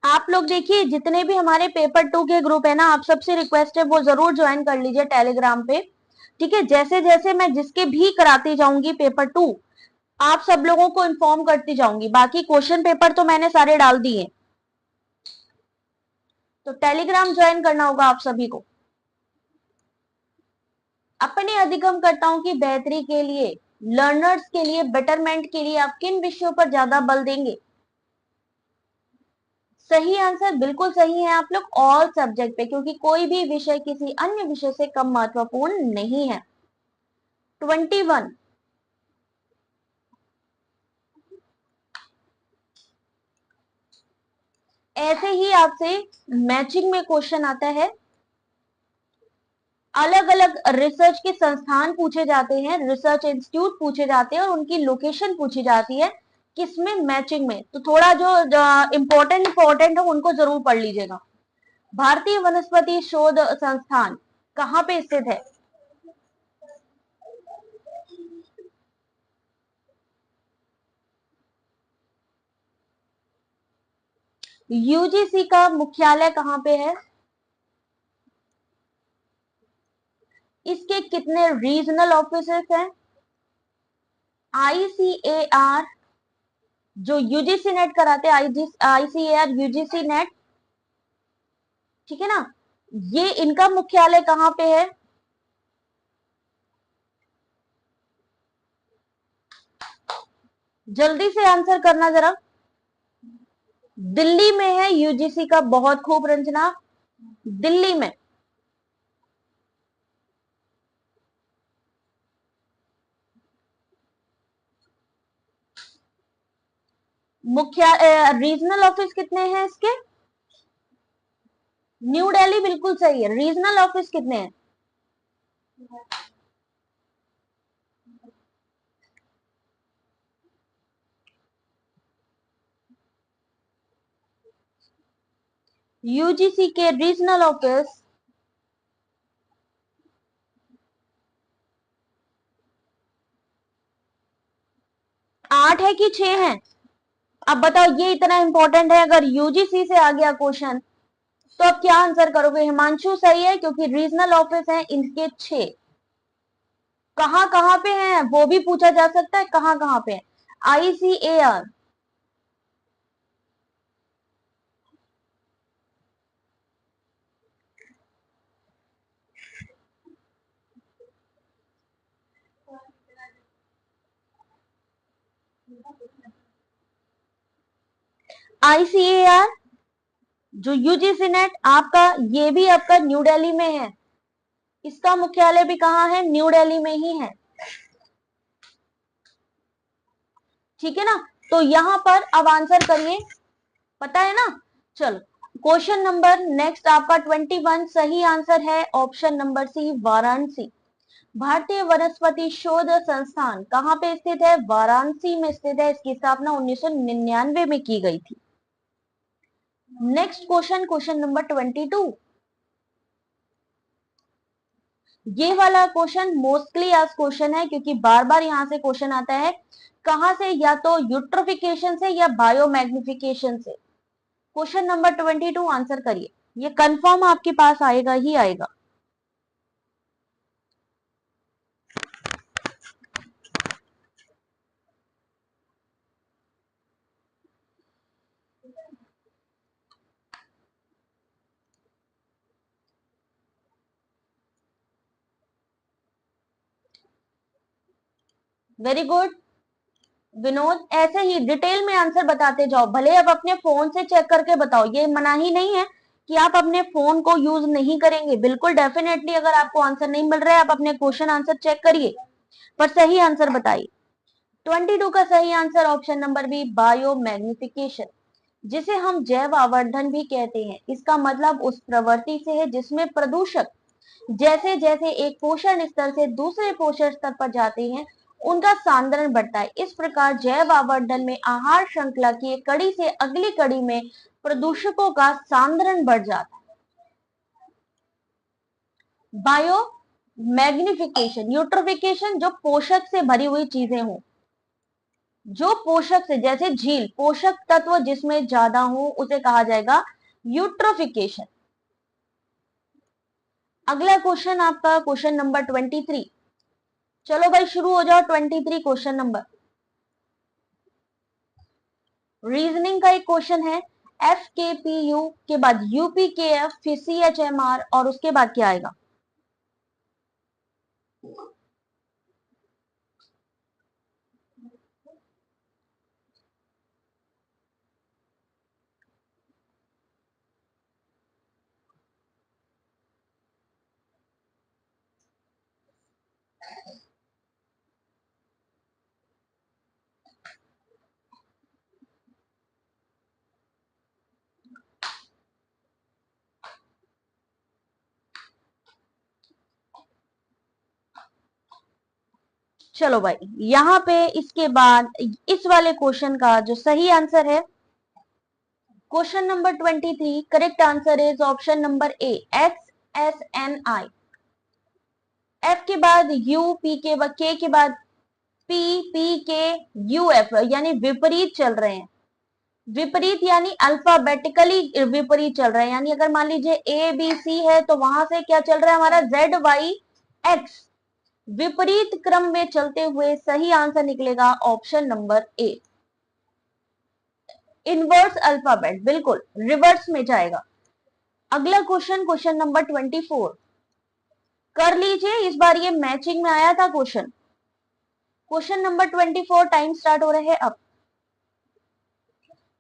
आप लोग देखिए, जितने भी हमारे पेपर 2 के ग्रुप है ना, आप सबसे रिक्वेस्ट है वो जरूर ज्वाइन कर लीजिए टेलीग्राम पे, ठीक है? जैसे जैसे मैं जिसके भी कराती जाऊंगी पेपर 2, आप सब लोगों को इन्फॉर्म करती जाऊंगी। बाकी क्वेश्चन पेपर तो मैंने सारे डाल दिए, तो टेलीग्राम ज्वाइन करना होगा आप सभी को। अपने अधिगमकर्ताओं की बेहतरी के लिए, लर्नर्स के लिए, बेटरमेंट के लिए आप किन विषयों पर ज्यादा बल देंगे? सही आंसर बिल्कुल सही है आप लोग, ऑल सब्जेक्ट पे, क्योंकि कोई भी विषय किसी अन्य विषय से कम महत्वपूर्ण नहीं है। 21। ऐसे ही आपसे मैचिंग में क्वेश्चन आता है। अलग अलग रिसर्च के संस्थान पूछे जाते हैं, रिसर्च इंस्टीट्यूट पूछे जाते हैं और उनकी लोकेशन पूछी जाती है। किसमें? मैचिंग में। तो थोड़ा जो इंपॉर्टेंट है उनको जरूर पढ़ लीजिएगा। भारतीय वनस्पति शोध संस्थान कहाँ पे स्थित है? यूजीसी का मुख्यालय कहाँ पे है? इसके कितने रीजनल ऑफिसेस हैं? आईसीएआर जो यूजीसी नेट कराते हैं, आईसीएआर यूजीसी नेट, ठीक है ना? ये इनका मुख्यालय कहाँ पे है? जल्दी से आंसर करना जरा। दिल्ली में है यूजीसी का, बहुत खूब रंजना, दिल्ली में। मुख्य रीजनल ऑफिस कितने हैं इसके? न्यू दिल्ली बिल्कुल सही है। रीजनल ऑफिस कितने हैं? यूजीसी के रीजनल ऑफिस 8 है कि 6 है? अब बताओ, ये इतना इंपॉर्टेंट है, अगर यूजीसी से आ गया क्वेश्चन तो अब क्या आंसर करोगे? हिमांशु सही है, क्योंकि रीजनल ऑफिस है इनके 6। कहाँ कहाँ पे हैं वो भी पूछा जा सकता है, कहाँ कहाँ पे है? आईसीएआर, ICAR जो यूजीसी नेट आपका, ये भी आपका न्यू दिल्ली में है, इसका मुख्यालय भी कहाँ है, न्यू दिल्ली में ही है, ठीक है ना। तो यहां पर अब आंसर करिए, पता है ना। चलो क्वेश्चन नंबर नेक्स्ट आपका 21, सही आंसर है ऑप्शन नंबर सी, वाराणसी। भारतीय वनस्पति शोध संस्थान कहाँ पे स्थित है, वाराणसी में स्थित है। इसकी स्थापना 1999 में की गई थी। Next question, question number 22। ये वाला क्वेश्चन मोस्टली आज क्वेश्चन है, क्योंकि बार बार यहां से क्वेश्चन आता है। कहां से, या तो यूट्रोफिकेशन से या बायोमैग्निफिकेशन से। क्वेश्चन नंबर 22 आंसर करिए, ये कंफर्म आपके पास आएगा ही आएगा। वेरी गुड विनोद, ऐसे ही डिटेल में आंसर बताते जाओ, भले अब अपने फोन से चेक करके बताओ, ये मनाही नहीं है कि आप अपने फोन को यूज नहीं करेंगे। बिल्कुल डेफिनेटली, अगर आपको आंसर नहीं मिल रहा है, आप अपने क्वेश्चन आंसर चेक करिए, पर सही आंसर बताइए। 22 का सही answer option number B, biomagnification, जिसे हम जैव आवर्धन भी कहते हैं। इसका मतलब उस प्रवृत्ति से है जिसमें प्रदूषक जैसे जैसे एक पोषण स्तर से दूसरे पोषण स्तर पर जाते हैं, उनका सांद्रण बढ़ता है। इस प्रकार जैव आवर्धन में आहार श्रृंखला की एक कड़ी से अगली कड़ी में प्रदूषकों का सांद्रण बढ़ जाता है। बायो मैग्निफिकेशन, यूट्रोफिकेशन जो पोषक से भरी हुई चीजें हों, जो पोषक से, जैसे झील, पोषक तत्व जिसमें ज्यादा हो उसे कहा जाएगा यूट्रोफिकेशन। अगला क्वेश्चन आपका क्वेश्चन नंबर 23। चलो भाई शुरू हो जाओ। 23 क्वेश्चन नंबर, रीजनिंग का एक क्वेश्चन है। एफ के पी यू के बाद यूपी के एफ, फिर सी एच एम आर, और उसके बाद क्या आएगा। चलो भाई, यहां पे इसके बाद इस वाले क्वेश्चन का जो सही आंसर है, question number 23, correct answer is option number A, XSNI। F के बाद यू, पी के बाद के बाद पी, पी के यू एफ, यानी विपरीत चल रहे हैं। विपरीत यानी अल्फाबेटिकली विपरीत चल रहा है, यानी अगर मान लीजिए ए बी सी है तो वहां से क्या चल रहा है हमारा, जेड वाई एक्स, विपरीत क्रम में चलते हुए सही आंसर निकलेगा ऑप्शन नंबर ए, इनवर्स अल्फाबेट, बिल्कुल रिवर्स में जाएगा। अगला क्वेश्चन, क्वेश्चन नंबर 24 कर लीजिए, इस बार ये मैचिंग में आया था question. Question number 24, time start हो रहे हैं अब।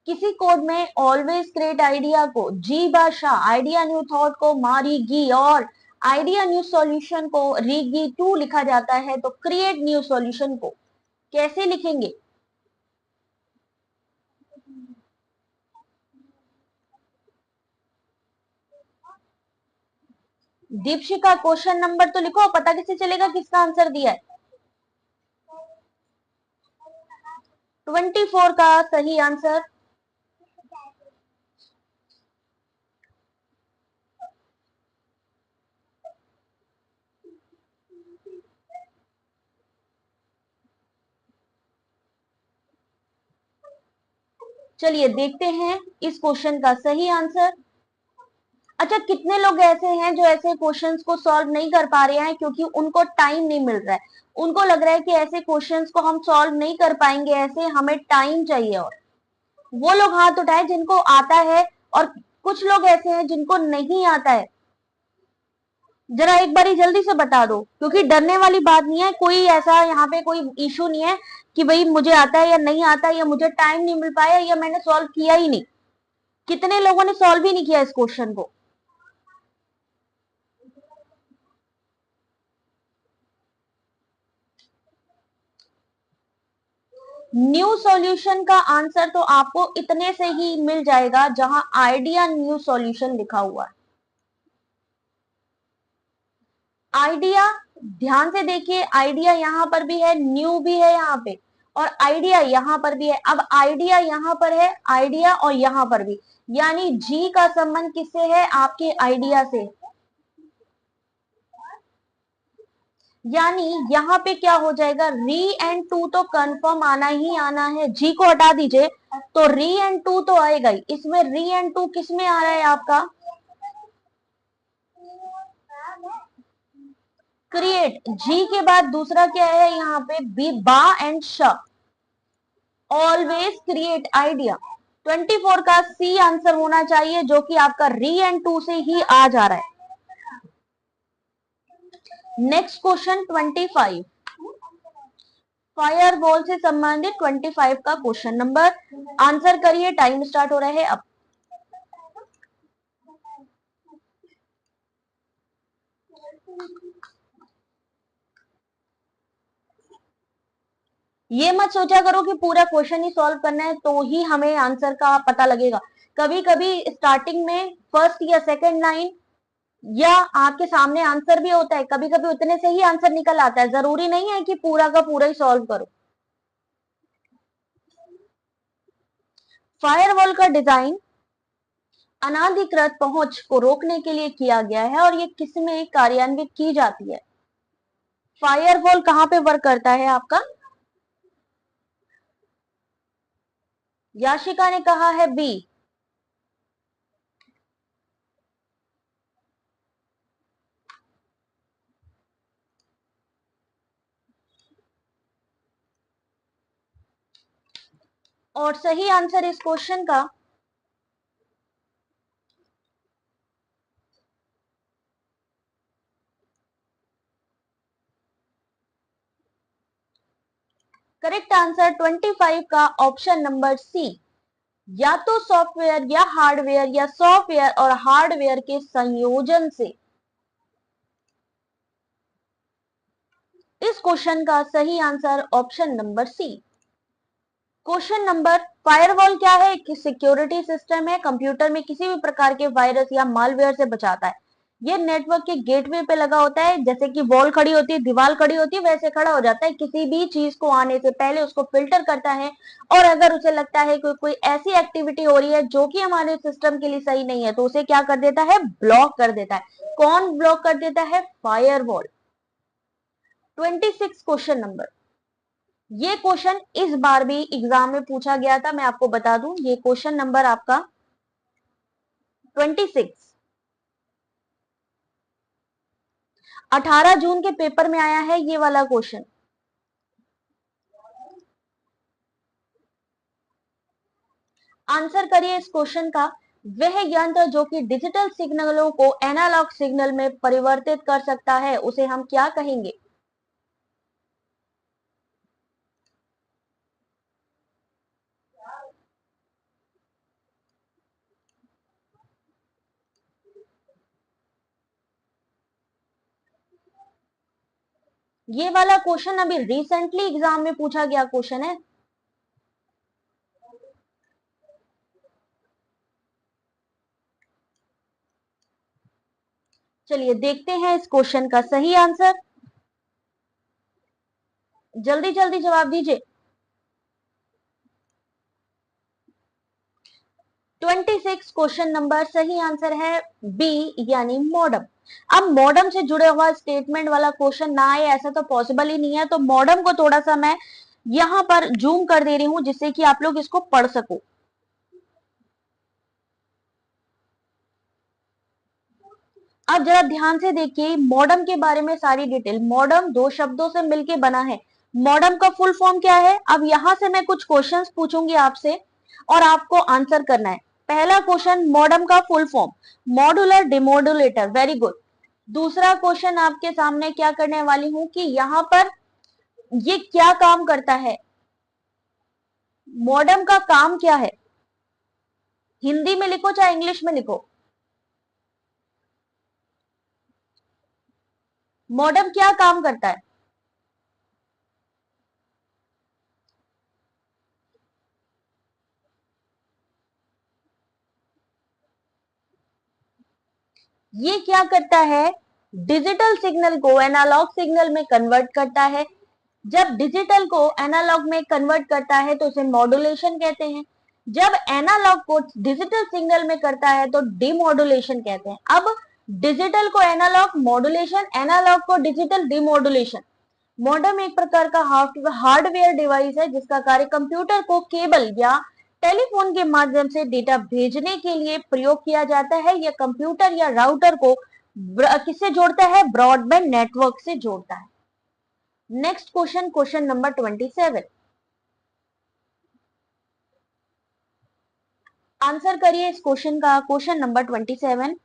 किसी कोड में ऑलवेज क्रिएट आइडिया को जी बादशाह, आइडिया न्यू थॉट को मारीगी और आइडिया न्यू सॉल्यूशन को रीगी 2 लिखा जाता है, तो क्रिएट न्यू सॉल्यूशन को कैसे लिखेंगे। दीपशिका क्वेश्चन नंबर तो लिखो, पता कैसे चलेगा किसका आंसर दिया है। 24 का सही आंसर, चलिए देखते हैं इस क्वेश्चन का सही आंसर। अच्छा, कितने लोग ऐसे हैं जो ऐसे क्वेश्चंस को सॉल्व नहीं कर पा रहे हैं क्योंकि उनको टाइम नहीं मिल रहा है, उनको लग रहा है कि ऐसे क्वेश्चंस को हम सॉल्व नहीं कर पाएंगे, ऐसे हमें टाइम चाहिए। और वो लोग हाथ उठाए जिनको आता है, और कुछ लोग ऐसे हैं जिनको नहीं आता है। जरा एक बारी जल्दी से बता दो, क्योंकि डरने वाली बात नहीं है, कोई ऐसा यहाँ पे कोई इशू नहीं है कि भाई मुझे आता है या नहीं आता, या मुझे टाइम नहीं मिल पाया, या मैंने सॉल्व किया ही नहीं। कितने लोगों ने सॉल्व ही नहीं किया इस क्वेश्चन को? न्यू सॉल्यूशन का आंसर तो आपको इतने से ही मिल जाएगा जहां आइडिया न्यू सॉल्यूशन लिखा हुआ है। आइडिया, ध्यान से देखिए, आइडिया यहां पर भी है, न्यू भी है यहाँ पे, और आइडिया यहां पर भी है। अब आइडिया यहां पर है, आइडिया और यहां पर भी, यानी जी का संबंध किससे है? आपके आइडिया से। यानी यहाँ पे क्या हो जाएगा, री एंड टू तो कंफर्म आना ही आना है, जी को हटा दीजिए तो री एंड टू तो आएगा ही। इसमें री एंड टू किस में आ रहा है आपका? क्रिएट। जी के बाद दूसरा क्या है यहाँ पे? बी, बा एंड श, ऑलवेज क्रिएट आइडिया। 24 का सी आंसर होना चाहिए, जो कि आपका री एंड टू से ही आ जा रहा है। नेक्स्ट क्वेश्चन 25, फायरवॉल से संबंधित 25 का क्वेश्चन नंबर, आंसर करिए, टाइम स्टार्ट हो रहा है अब। ये मत सोचा करो कि पूरा क्वेश्चन ही सॉल्व करना है तो ही हमें आंसर का पता लगेगा। कभी कभी स्टार्टिंग में फर्स्ट या सेकंड लाइन या आपके सामने आंसर भी होता है, कभी कभी उतने से ही आंसर निकल आता है, जरूरी नहीं है कि पूरा का पूरा ही सॉल्व करो। फायरवॉल का डिजाइन अनाधिकृत पहुंच को रोकने के लिए किया गया है और ये किसमें कार्यान्वित की जाती है? फायरवॉल कहां पे वर्क करता है आपका? याशिका ने कहा है बी। और सही आंसर इस क्वेश्चन का करेक्ट आंसर 25 का ऑप्शन नंबर सी, या तो सॉफ्टवेयर या हार्डवेयर या सॉफ्टवेयर और हार्डवेयर के संयोजन से। इस क्वेश्चन का सही answer option number C. Question number, firewall क्या है? कि सिक्योरिटी सिस्टम है, कंप्यूटर में किसी भी प्रकार के वायरस या मालवेयर से बचाता है। ये नेटवर्क के गेटवे पे लगा होता है, जैसे कि वॉल खड़ी होती है, दीवार खड़ी होती है, वैसे खड़ा हो जाता है। किसी भी चीज को आने से पहले उसको फिल्टर करता है, और अगर उसे लगता है कि कोई ऐसी एक्टिविटी हो रही है जो कि हमारे सिस्टम के लिए सही नहीं है, तो उसे क्या कर देता है? ब्लॉक कर देता है। कौन ब्लॉक कर देता है? फायरवॉल। 26 क्वेश्चन नंबर, ये क्वेश्चन इस बार भी एग्जाम में पूछा गया था, मैं आपको बता दूं, ये क्वेश्चन नंबर आपका 26 18 जून के पेपर में आया है ये वाला क्वेश्चन। आंसर करिए इस क्वेश्चन का, वह यंत्र जो कि डिजिटल सिग्नलों को एनालॉग सिग्नल में परिवर्तित कर सकता है, उसे हम क्या कहेंगे? ये वाला क्वेश्चन अभी रिसेंटली एग्जाम में पूछा गया क्वेश्चन है। चलिए देखते हैं इस क्वेश्चन का सही आंसर, जल्दी जल्दी जवाब दीजिए। 26 क्वेश्चन नंबर सही आंसर है बी, यानी मॉडम। अब मॉडम से जुड़े हुआ स्टेटमेंट वाला क्वेश्चन ना आए ऐसा तो पॉसिबल ही नहीं है, तो मॉडम को थोड़ा सा मैं यहां पर जूम कर दे रही हूं जिससे कि आप लोग इसको पढ़ सको। अब जरा ध्यान से देखिए मॉडम के बारे में सारी डिटेल। मॉडम दो शब्दों से मिलकर बना है। मॉडम का फुल फॉर्म क्या है? अब यहां से मैं कुछ क्वेश्चंस पूछूंगी आपसे और आपको आंसर करना है। पहला क्वेश्चन, मॉडम का full form, modular demodulator, very good. दूसरा क्वेश्चन आपके सामने क्या करने वाली हूं कि यहां पर ये क्या काम करता है, मॉडम का काम क्या है? हिंदी में लिखो चाहे इंग्लिश में लिखो। मॉडेम क्या काम करता है? ये क्या करता है? डिजिटल सिग्नल को एनालॉग सिग्नल में कन्वर्ट करता है। जब डिजिटल को एनालॉग में कन्वर्ट करता है तो उसे मॉड्यूलेशन कहते हैं। जब एनालॉग को डिजिटल सिग्नल में करता है तो डिमॉड्यूलेशन कहते हैं। अब डिजिटल को एनालॉग मॉड्यूलेशन, एनालॉग को डिजिटल डिमॉड्यूलेशन। मॉडेम एक प्रकार का हार्डवेयर डिवाइस है जिसका कार्य कंप्यूटर को केबल या टेलीफोन के माध्यम से डेटा भेजने के लिए प्रयोग किया जाता है। यह कंप्यूटर या राउटर को किससे जोड़ता है? ब्रॉडबैंड नेटवर्क से जोड़ता है। Next question, question number 27। Answer करिए इस क्वेश्चन का, क्वेश्चन नंबर 27।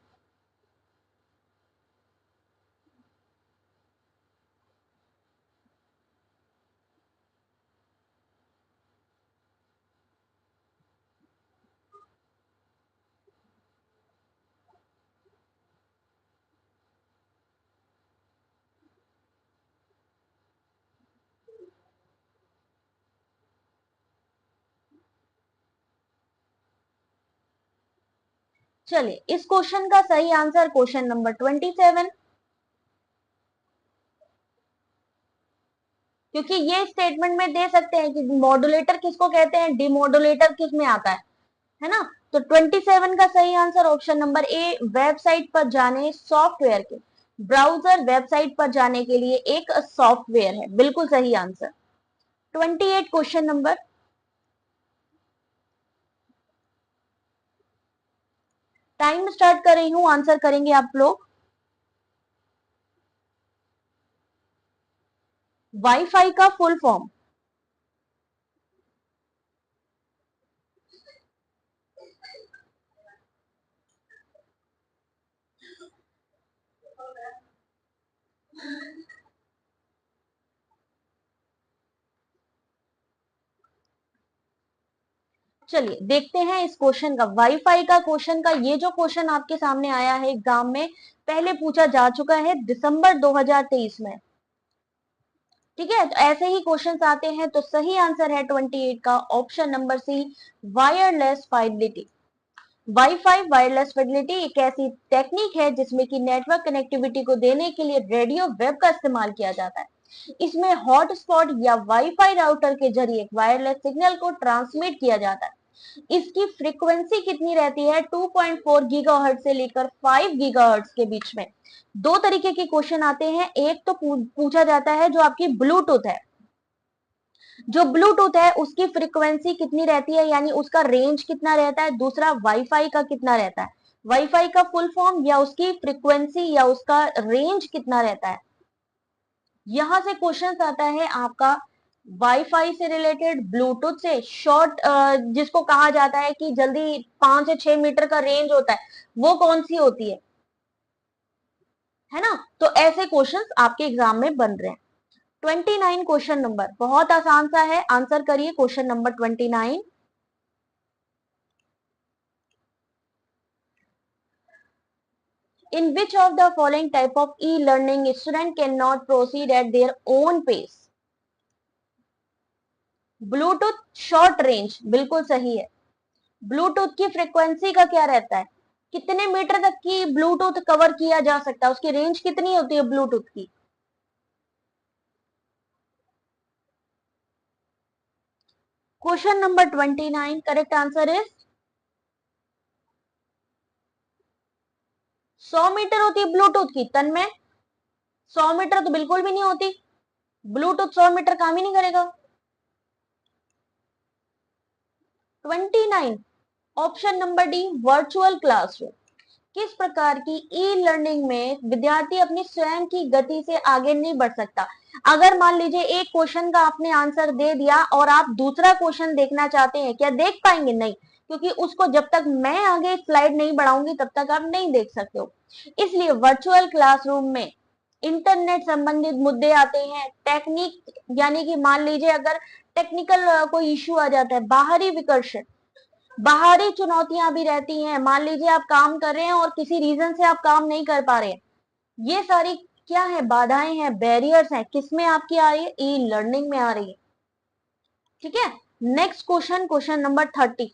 चलिए, इस क्वेश्चन का सही आंसर क्वेश्चन नंबर 27, क्योंकि ये स्टेटमेंट में दे सकते हैं कि मॉड्यूलेटर किसको कहते हैं, डिमॉड्यूलेटर किस में आता है ना। तो 27 का सही आंसर ऑप्शन नंबर ए, वेबसाइट पर जाने सॉफ्टवेयर के, ब्राउजर वेबसाइट पर जाने के लिए एक सॉफ्टवेयर है, बिल्कुल सही answer. 28 question number, time start कर रही हूं, आंसर करेंगे आप लोग। वाईफाई का फुल फॉर्म। चलिए देखते हैं इस क्वेश्चन का, वाईफाई का क्वेश्चन का। ये जो क्वेश्चन आपके सामने आया है एग्जाम में, पहले पूछा जा चुका है दिसंबर 2023 में। ठीक है, तो ऐसे ही क्वेश्चंस आते हैं। तो सही आंसर है 28 का option number C, wireless fidelity. Wifi wireless fidelity एक ऐसी टेक्निक है जिसमें कि नेटवर्क कनेक्टिविटी को देने के लिए रेडियो वेव का इस्तेमाल किया जाता है। इसमें हॉटस्पॉट या वाईफाई राउटर के जरिए वायरलेस सिग्नल को ट्रांसमिट किया जाता है। इसकी फ्रीक्वेंसी कितनी रहती है? 2.4 गीगाहर्ट्ज से लेकर 5 गीगाहर्ट्ज के बीच में। दो तरीके के क्वेश्चन आते हैं, एक तो पूछा जाता है जो आपकी ब्लूटूथ है, जो ब्लूटूथ है उसकी फ्रीक्वेंसी कितनी रहती है, यानी उसका रेंज कितना रहता है। दूसरा वाईफाई का कितना रहता है, वाईफाई का फुल फॉर्म या उसकी फ्रीक्वेंसी या उसका रेंज कितना रहता है। यहां से क्वेश्चन आता है आपका वाईफाई से रिलेटेड, ब्लूटूथ से शॉर्ट, जिसको कहा जाता है कि जल्दी 5 से 6 मीटर का रेंज होता है, वो कौन सी होती है ना। तो ऐसे क्वेश्चंस आपके एग्जाम में बन रहे हैं। 29 क्वेश्चन नंबर, बहुत आसान सा है, आंसर करिए question number 29। In which of the following type of e-learning student cannot proceed at their own pace? Bluetooth short range, बिल्कुल सही है। ब्लूटूथ की फ्रीक्वेंसी का क्या रहता है, कितने मीटर तक की ब्लूटूथ कवर किया जा सकता है, उसकी रेंज कितनी होती है ब्लूटूथ की। Question number 29, correct answer is 100 metre होती है ब्लूटूथ की। तन में 100 मीटर तो बिल्कुल भी नहीं होती, ब्लूटूथ 100 मीटर काम ही नहीं करेगा। 29, option number D, virtual classroom. किस प्रकार की ई लर्निंग में विद्यार्थी अपनी स्वयं की गति से आगे नहीं बढ़ सकता। अगर मान लीजिए एक क्वेश्चन का आपने आंसर दे दिया और आप दूसरा क्वेश्चन देखना चाहते हैं, क्या देख पाएंगे? नहीं, क्योंकि उसको जब तक मैं आगे स्लाइड नहीं बढ़ाऊंगी तब तक आप नहीं देख सकते हो। इसलिए वर्चुअल क्लासरूम में इंटरनेट संबंधित मुद्दे आते हैं, टेक्निक, यानी कि मान लीजिए अगर टेक्निकल कोई इश्यू आ जाता है, बाहरी विकर्षण, बाहरी चुनौतियां भी रहती हैं, मान लीजिए आप काम कर रहे हैं और किसी रीजन से आप काम नहीं कर पा रहे हैं, ये सारी क्या है, बाधाएं हैं, बैरियर्स हैं, किसमें आपकी आ रही है, ई लर्निंग में आ रही है। ठीक है, नेक्स्ट क्वेश्चन, क्वेश्चन नंबर 30।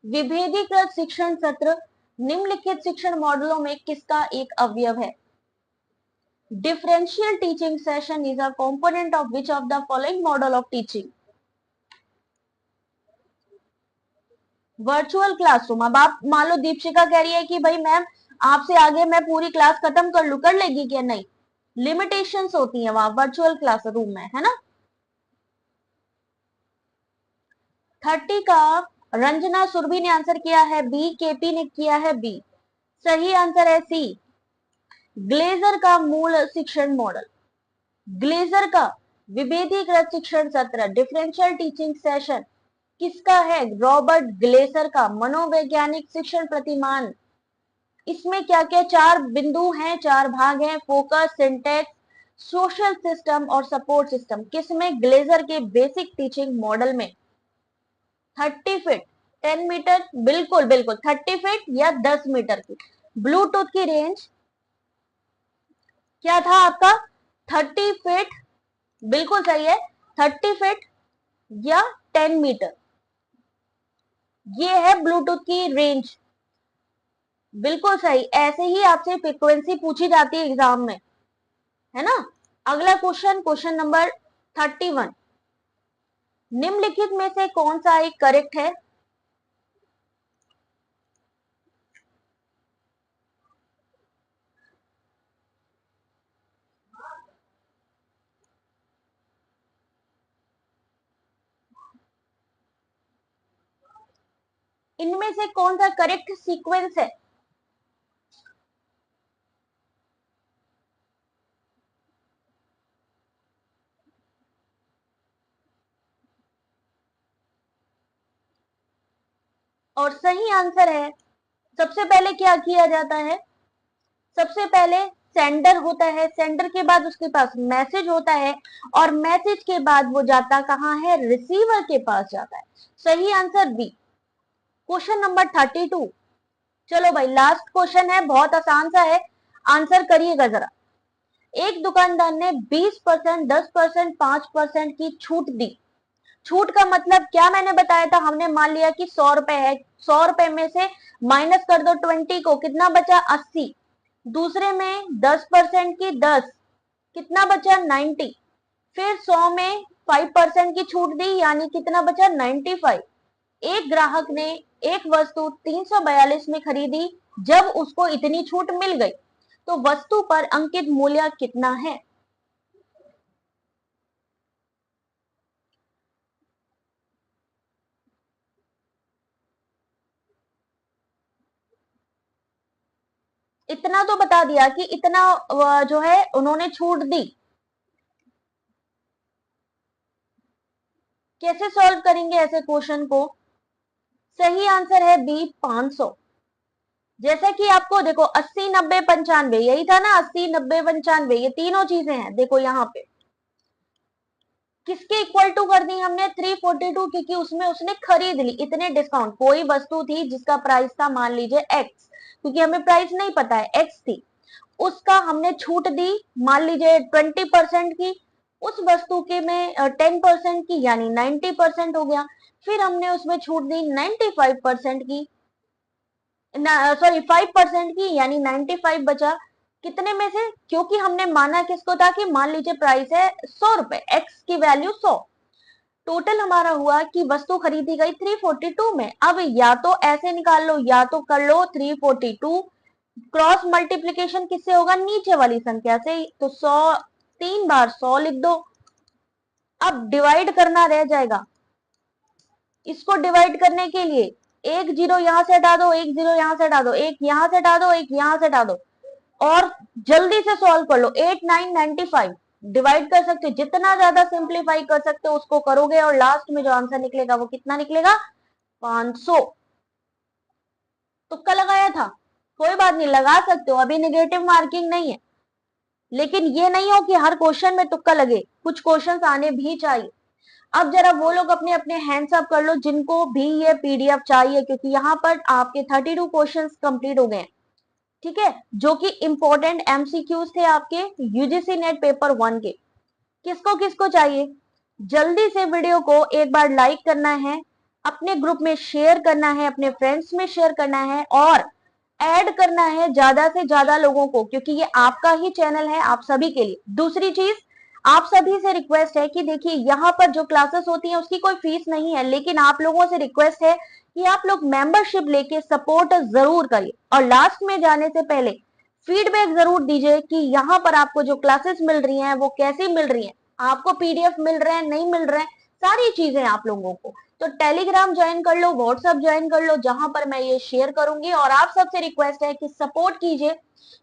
विभेदीकृत शिक्षण सत्र निम्नलिखित शिक्षण मॉडलों में किसका एक अवयव है? Differential teaching session is a component of which of the following model of teaching? Virtual classroom. अब आप मान लो दीपशिका कह रही है कि भाई मैम आपसे आगे मैं पूरी क्लास खत्म कर लू, कर लेगी क्या? नहीं, लिमिटेशंस होती हैं वहां वर्चुअल क्लासरूम में, है ना। 30 का रंजना सुरभि ने आंसर किया है बी, केपी ने किया है बी। सही आंसर है सी, ग्लेजर का मूल शिक्षण मॉडल। ग्लेजर का विभेदीकृत शिक्षण सत्र, डिफरेंशियल टीचिंग सेशन किसका है? रॉबर्ट ग्लेसर का मनोवैज्ञानिक शिक्षण प्रतिमान। इसमें क्या क्या चार बिंदु हैं, चार भाग हैं, फोकस, सिंटेक्स, सोशल सिस्टम और सपोर्ट सिस्टम। किसमें? ग्लेजर के बेसिक टीचिंग मॉडल में। 30 फीट, 10 मीटर, बिल्कुल बिल्कुल 30 फीट या 10 मीटर की। ब्लूटूथ की रेंज क्या था आपका? 30 फीट, बिल्कुल सही है, 30 फीट या 10 मीटर, ये है ब्लूटूथ की रेंज। बिल्कुल सही, ऐसे ही आपसे फ्रीक्वेंसी पूछी जाती है एग्जाम में, है ना। अगला क्वेश्चन, क्वेश्चन नंबर 31। निम्नलिखित में से कौन सा एक करेक्ट है? इनमें से कौन सा करेक्ट सीक्वेंस है? और सही आंसर है, सबसे पहले क्या किया जाता है? सबसे पहले सेंडर होता है, सेंडर के बाद उसके पास मैसेज होता है, और मैसेज के बाद वो जाता कहां है? रिसीवर के पास जाता है। सही आंसर बी। Question number 32। चलो भाई लास्ट क्वेश्चन है, बहुत आसान सा है, आंसर करिएगा जरा। एक दुकानदार ने 20%, 10%, 5% की छूट दी। छूट का मतलब क्या मैंने बताया था? हमने मान लिया कि 100 रुपए है, 100 रुपए में से माइनस कर दो 20 को, कितना बचा? 80। दूसरे में 10% की 10, कितना बचा? 90। फिर 100 में 5% की छूट दी, यानी कितना बचा? 95। एक ग्राहक ने एक वस्तु 342 में खरीदी, जब उसको इतनी छूट मिल गई, तो वस्तु पर अंकित मूल्य कितना है? इतना तो बता दिया कि इतना जो है उन्होंने छूट दी। कैसे सॉल्व करेंगे ऐसे क्वेश्चन को? सही आंसर है बी, 500। जैसे कि आपको देखो 80, 90, 95, यही था ना, 80, 90, 95, ये तीनों चीजें हैं। देखो यहाँ पे किसके इक्वल टू कर दी हमने? 342, क्योंकि उसमें उसने खरीद ली, इतने डिस्काउंट। कोई वस्तु थी जिसका प्राइस था मान लीजिए एक्स, क्योंकि हमें प्राइस नहीं पता है, एक्स थी, उसका हमने छूट दी मान लीजिए 20% की, उस वस्तु के में 10% की, यानी 90% हो गया। फिर हमने उसमें छूट दी 95% की, सॉरी 5% की, यानी 95 बचा। कितने में से? क्योंकि हमने माना किसको था कि मान लीजिए प्राइस है 100 रुपए, एक्स की वैल्यू 100। टोटल हमारा हुआ कि वस्तु खरीदी गई 342 में। अब या तो ऐसे निकाल लो, या तो कर लो 342 क्रॉस मल्टीप्लीकेशन किससे होगा? नीचे वाली संख्या से। तो 100 3 बार 100 लिख दो। अब डिवाइड करना रह जाएगा, इसको डिवाइड करने के लिए एक जीरो यहां से हटा दो, एक जीरो यहां से हटा दो, एक यहां से हटा दो, एक यहां से हटा दो, और जल्दी से सॉल्व कर लो। 8995 डिवाइड कर सकते हो, जितना ज्यादा सिंप्लीफाई कर सकते हो उसको करोगे, और लास्ट में जो आंसर निकलेगा वो कितना निकलेगा? 500। तुक्का लगाया था, कोई बात नहीं, लगा सकते हो, अभी निगेटिव मार्किंग नहीं है। लेकिन ये नहीं हो कि हर क्वेश्चन में तुक्का लगे, कुछ क्वेश्चंस आने भी चाहिए। अब जरा वो लोग अपने अपने हैंड्स अप कर लो जिनको भी ये पीडीएफ चाहिए, क्योंकि यहाँ पर आपके 32 क्वेश्चंस कंप्लीट हो गए हैं, ठीक है, जो कि इंपॉर्टेंट एमसीक्यूज थे आपके यूजीसी नेट पेपर 1 के। किसको किसको चाहिए, जल्दी से वीडियो को एक बार लाइक करना है, अपने ग्रुप में शेयर करना है, अपने फ्रेंड्स में शेयर करना है और ऐड करना है ज्यादा से ज्यादा लोगों को, क्योंकि ये आपका ही चैनल है, आप सभी के लिए। दूसरी चीज, आप सभी से रिक्वेस्ट है कि देखिए यहाँ पर जो क्लासेस होती हैं उसकी कोई फीस नहीं है, लेकिन आप लोगों से रिक्वेस्ट है कि आप लोग मेंबरशिप लेके सपोर्ट जरूर करिए। और लास्ट में जाने से पहले फीडबैक जरूर दीजिए कि यहाँ पर आपको जो क्लासेस मिल रही हैं वो कैसी मिल रही हैं, आपको पीडीएफ मिल रहे हैं नहीं मिल रहे हैं, सारी चीजें आप लोगों को। तो टेलीग्राम ज्वाइन कर लो, व्हाट्सएप ज्वाइन कर लो, जहां पर मैं ये शेयर करूंगी। और आप सबसे रिक्वेस्ट है कि सपोर्ट कीजिए,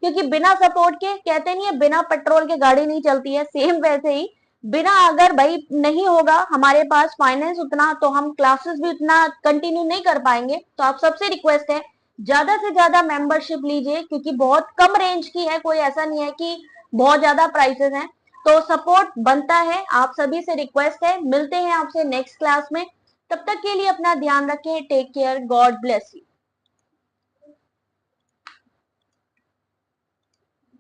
क्योंकि बिना सपोर्ट के, कहते नहीं है बिना पेट्रोल के गाड़ी नहीं चलती है, सेम वैसे ही बिना अगर भाई नहीं होगा हमारे पास फाइनेंस उतना, तो हम क्लासेस भी उतना कंटिन्यू नहीं कर पाएंगे। तो आप सबसे रिक्वेस्ट है ज्यादा से ज्यादा मेंबरशिप लीजिए, क्योंकि बहुत कम रेंज की है, कोई ऐसा नहीं है कि बहुत ज्यादा प्राइसेस हैं। तो सपोर्ट बनता है, आप सभी से रिक्वेस्ट है। मिलते हैं आपसे नेक्स्ट क्लास में, तब तक के लिए अपना ध्यान रखें। Take care, God bless you.